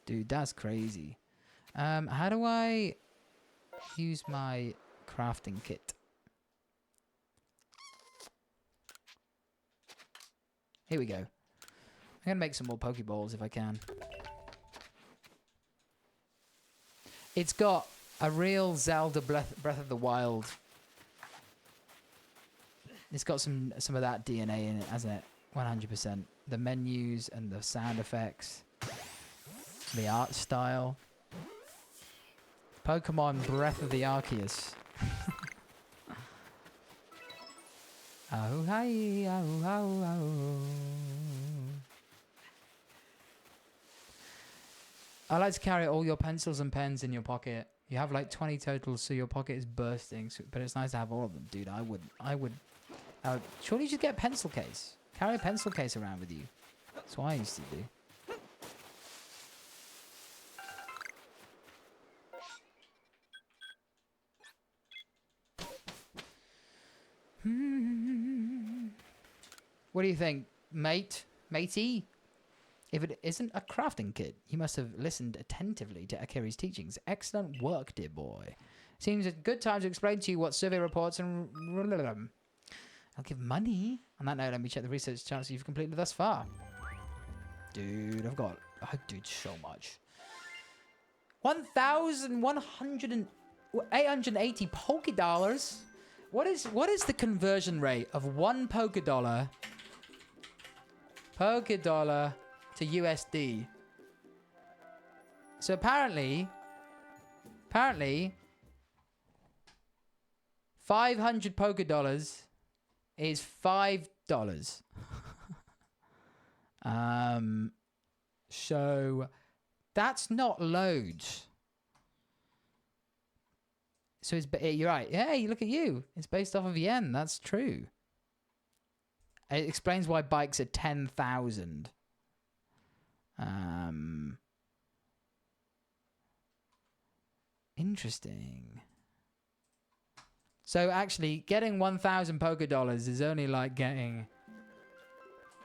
Dude, that's crazy. How do I use my crafting kit? Here we go. I'm gonna make some more Pokeballs if I can. It's got a real Zelda Breath of the Wild. It's got some of that DNA in it, hasn't it? 100%. The menus and the sound effects. The art style. Pokemon Breath of the Arceus. Oh, hi, oh, oh, oh. I like to carry all your pencils and pens in your pocket. You have like 20 total, so your pocket is bursting. So, but it's nice to have all of them, dude. I would Surely you should get a pencil case. Carry a pencil case around with you. That's what I used to do. What do you think, matey? If it isn't a crafting kit, you must have listened attentively to Akiri's teachings. Excellent work, dear boy. Seems a good time to explain to you what survey reports and... I'll give money. On that note, let me check the research charts you've completed thus far. Dude, I did so much. 1,880 Poké Dollars. What is the conversion rate of one Poké Dollar to USD? So apparently 500 Poké Dollars is $5. So that's not loads. So you're right. Hey, look at you. It's based off of yen. That's true. It explains why bikes are 10,000. Interesting. So actually, getting 1,000 Poké Dollars is only like getting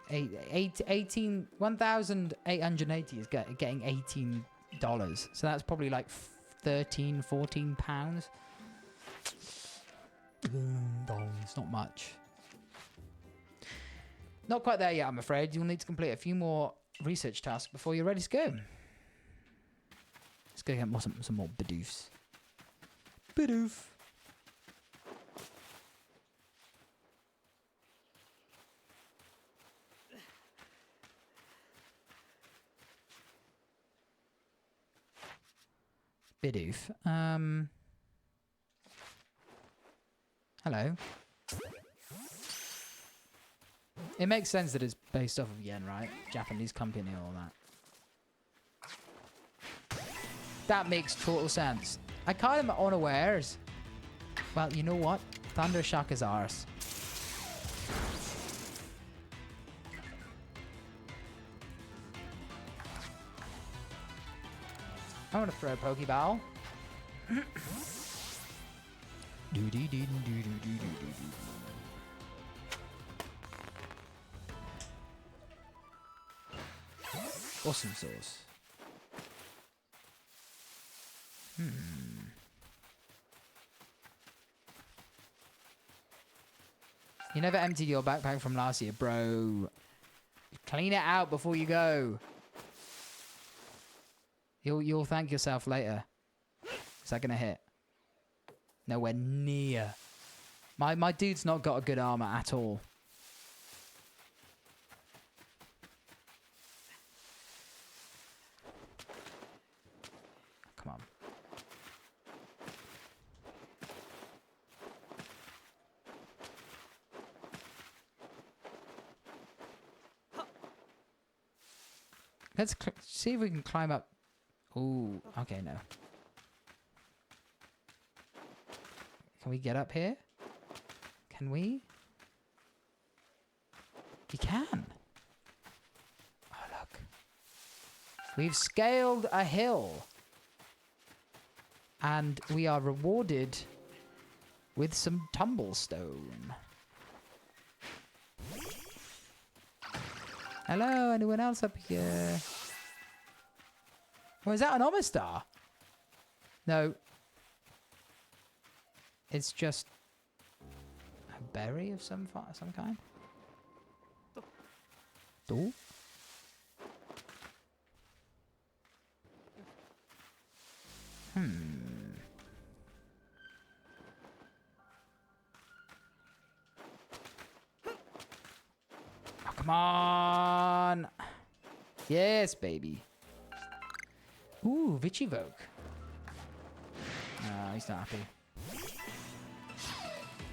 1,880 is getting $18. So that's probably like 13, 14 pounds. It's not much. Not quite there yet, I'm afraid. You'll need to complete a few more research tasks before you're ready to go. Let's go get some more Bidoofs. Bidoof. Bidoof. Hello. It makes sense that it's based off of yen, right? Japanese company and all that. That makes total sense. I caught him unawares. Well, you know what? Thunder Shock is ours. I want to throw a Pokeball. Awesome sauce. You never emptied your backpack from last year, bro. Clean it out before you go. You'll thank yourself later. Is that gonna hit? Nowhere near. My dude's not got a good armor at all. Come on. Let's see if we can climb up. Ooh, okay, no. Can we get up here? Can we? We can. Oh, look. We've scaled a hill. And we are rewarded with some tumblestone. Hello, anyone else up here? Oh, is that an Omastar? No. It's just a berry of some kind. Do? Oh, come on. Yes, baby. Ooh, Vichivoke. No, he's not happy.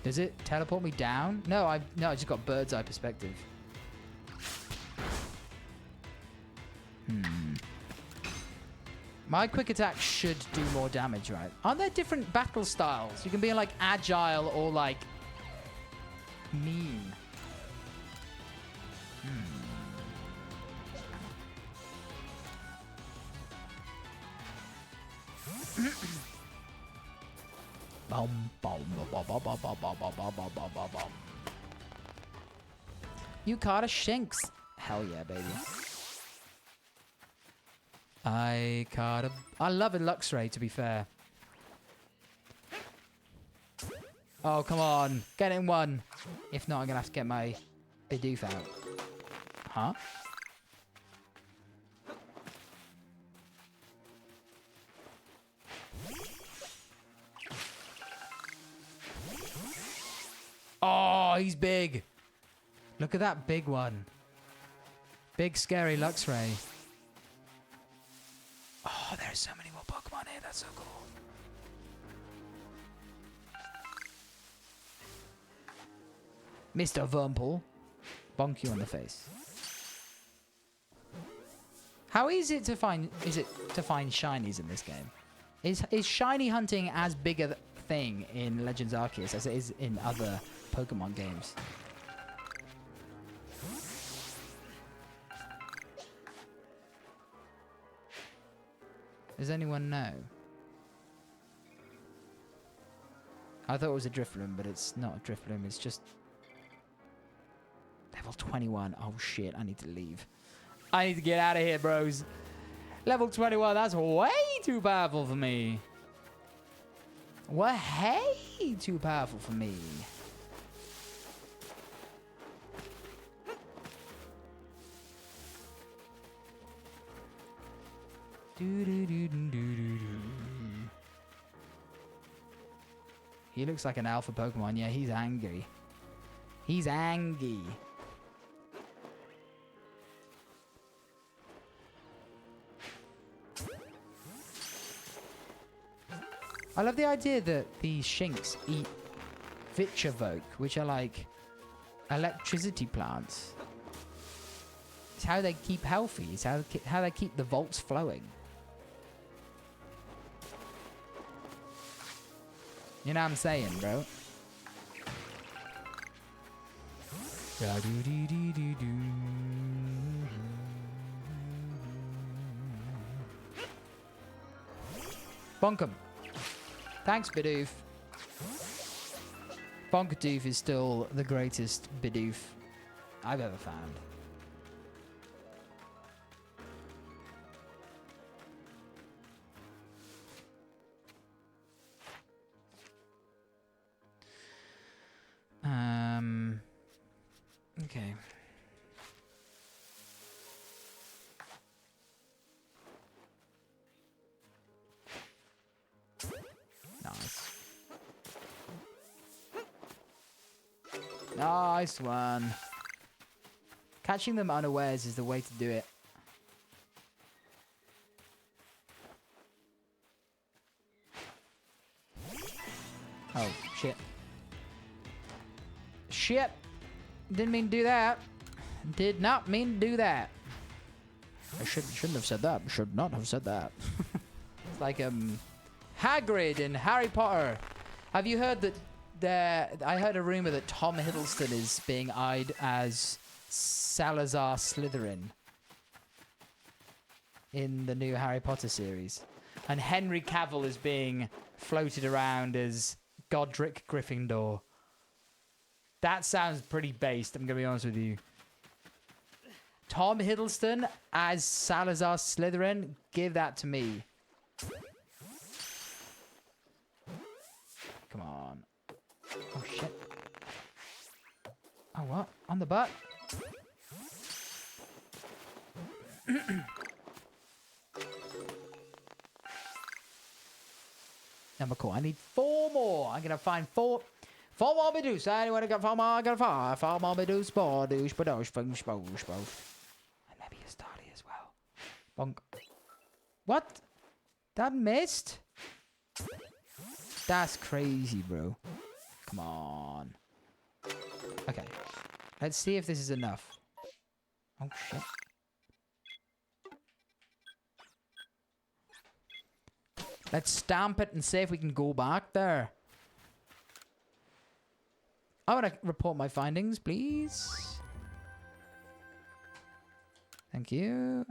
Does it teleport me down? No, I just got bird's eye perspective. My quick attack should do more damage, right? Aren't there different battle styles? You can be like agile or like mean? Bum, bum, bum, bum, bum, bum, bum, bum, bum, bum, bum, bum. You caught a Shinx. Hell yeah, baby. I love a Luxray, to be fair. Oh, come on. Get in one. If not, I'm going to have to get my Bidoof out. Huh? Oh, he's big. Look at that big one. Big, scary Luxray. Oh, there's so many more Pokemon here. That's so cool. Mr. Vurmple. Bonk you on the face. How easy is it to find shinies in this game? Is shiny hunting as big a thing in Legends Arceus as it is in other Pokemon games? Does anyone know? I thought it was a Drifloon, but it's not a Drifloon. It's just level 21. Oh shit, I need to leave. I need to get out of here, bros. Level 21, that's way too powerful for me. Way too powerful for me. He looks like an alpha Pokemon. Yeah, he's angry. He's angry. I love the idea that these Shinx eat Vitchavoke, which are like electricity plants. It's how they keep healthy. It's how they keep the volts flowing. You know what I'm saying, bro? Bonk 'em. Thanks, Bidoof. Bonkadoof is still the greatest Bidoof I've ever found. Okay. Nice. Nice one. Catching them unawares is the way to do it. Oh, shit. Shit! Didn't mean to do that. Did not mean to do that. I shouldn't have said that. Should not have said that. It's like Hagrid in Harry Potter. Have you heard that I heard a rumor that Tom Hiddleston is being eyed as Salazar Slytherin in the new Harry Potter series. And Henry Cavill is being floated around as Godric Gryffindor. That sounds pretty based, I'm going to be honest with you. Tom Hiddleston as Salazar Slytherin? Give that to me. Come on. Oh, shit. Oh, what? On the butt? Number cool. I need 4 more. I'm going to find 4 more Bidoof. Anyone got 4 more? I got 4 more Bidoof. Bidoof, Bidoof, Bidoof. And maybe a Starly as well. Bonk. What? That missed? That's crazy, bro. Come on. Okay. Let's see if this is enough. Oh, shit. Let's stamp it and see if we can go back there. I want to report my findings, please. Thank you.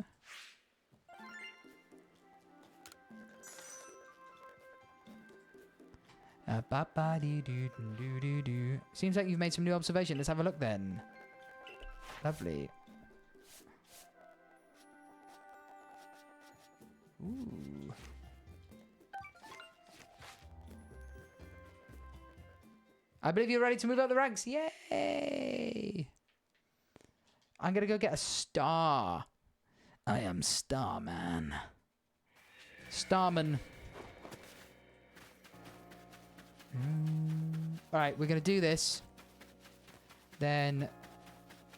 Seems like you've made some new observation. Let's have a look then. Lovely. Ooh. I believe you're ready to move up the ranks. Yay! I'm gonna go get a star. I am Starman. Starman. Alright, we're gonna do this. Then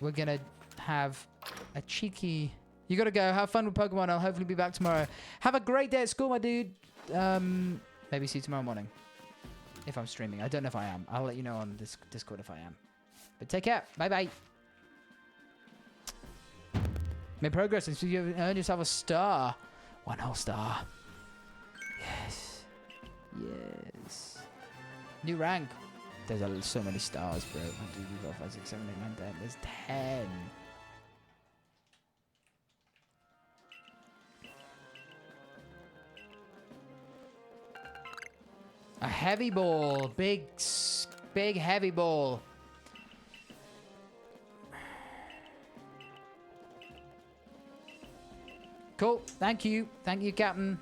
we're gonna have a cheeky... You gotta go. Have fun with Pokemon. I'll hopefully be back tomorrow. Have a great day at school, my dude. Maybe see you tomorrow morning. If I'm streaming. I don't know if I am. I'll let you know on this Discord if I am. But take care. Bye-bye. Made progress since you earned yourself a star. 1 whole star. Yes. Yes. New rank. There's so many stars, bro. 1, 2, 3, 4, 5, 6, 7, 8, 9, 10. There's 10. A heavy ball. Big heavy ball. Cool. Thank you. Thank you, Captain.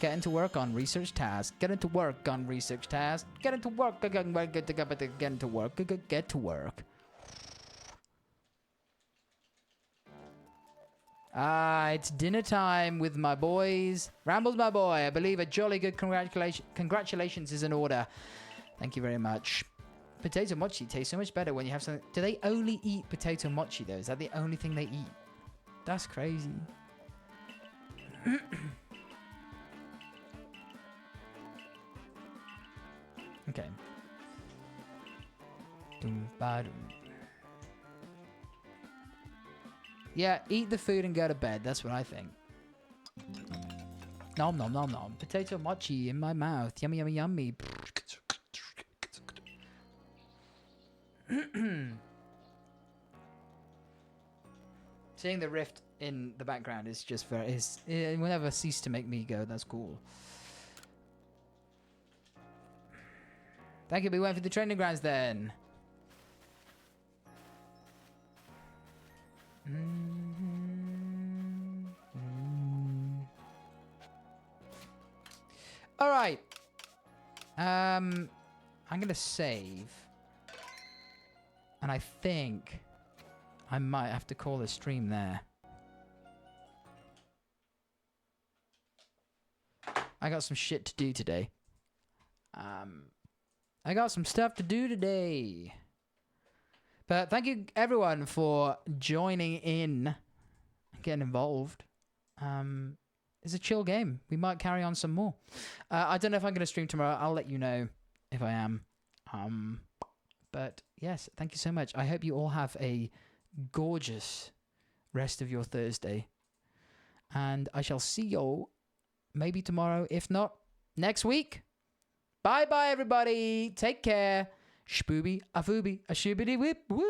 Getting to work on research tasks. Getting to work on research tasks. Getting to work. Getting to work. Get to work. It's dinner time with my boys. Rambles, my boy. I believe a jolly good congratulations is in order. Thank you very much. Potato mochi tastes so much better when you have something. Do they only eat potato mochi though? Is that the only thing they eat? That's crazy. Okay. Yeah, eat the food and go to bed. That's what I think. Nom nom nom nom. Potato mochi in my mouth. Yummy, yummy, yummy. Seeing the rift in the background is just very... it will never cease to make me go, that's cool. Thank you, we went for the training grounds then. Alright. I'm gonna save. And I think I might have to call the stream there. I got some shit to do today. I got some stuff to do today. But thank you everyone for joining in, getting involved. It's a chill game. We might carry on some more. I don't know if I'm going to stream tomorrow. I'll let you know if I am. But yes, thank you so much. I hope you all have a gorgeous rest of your Thursday. And I shall see you maybe tomorrow. If not, next week. Bye-bye, everybody. Take care. Shpooby, a foobie, a shoobity whip. Woo!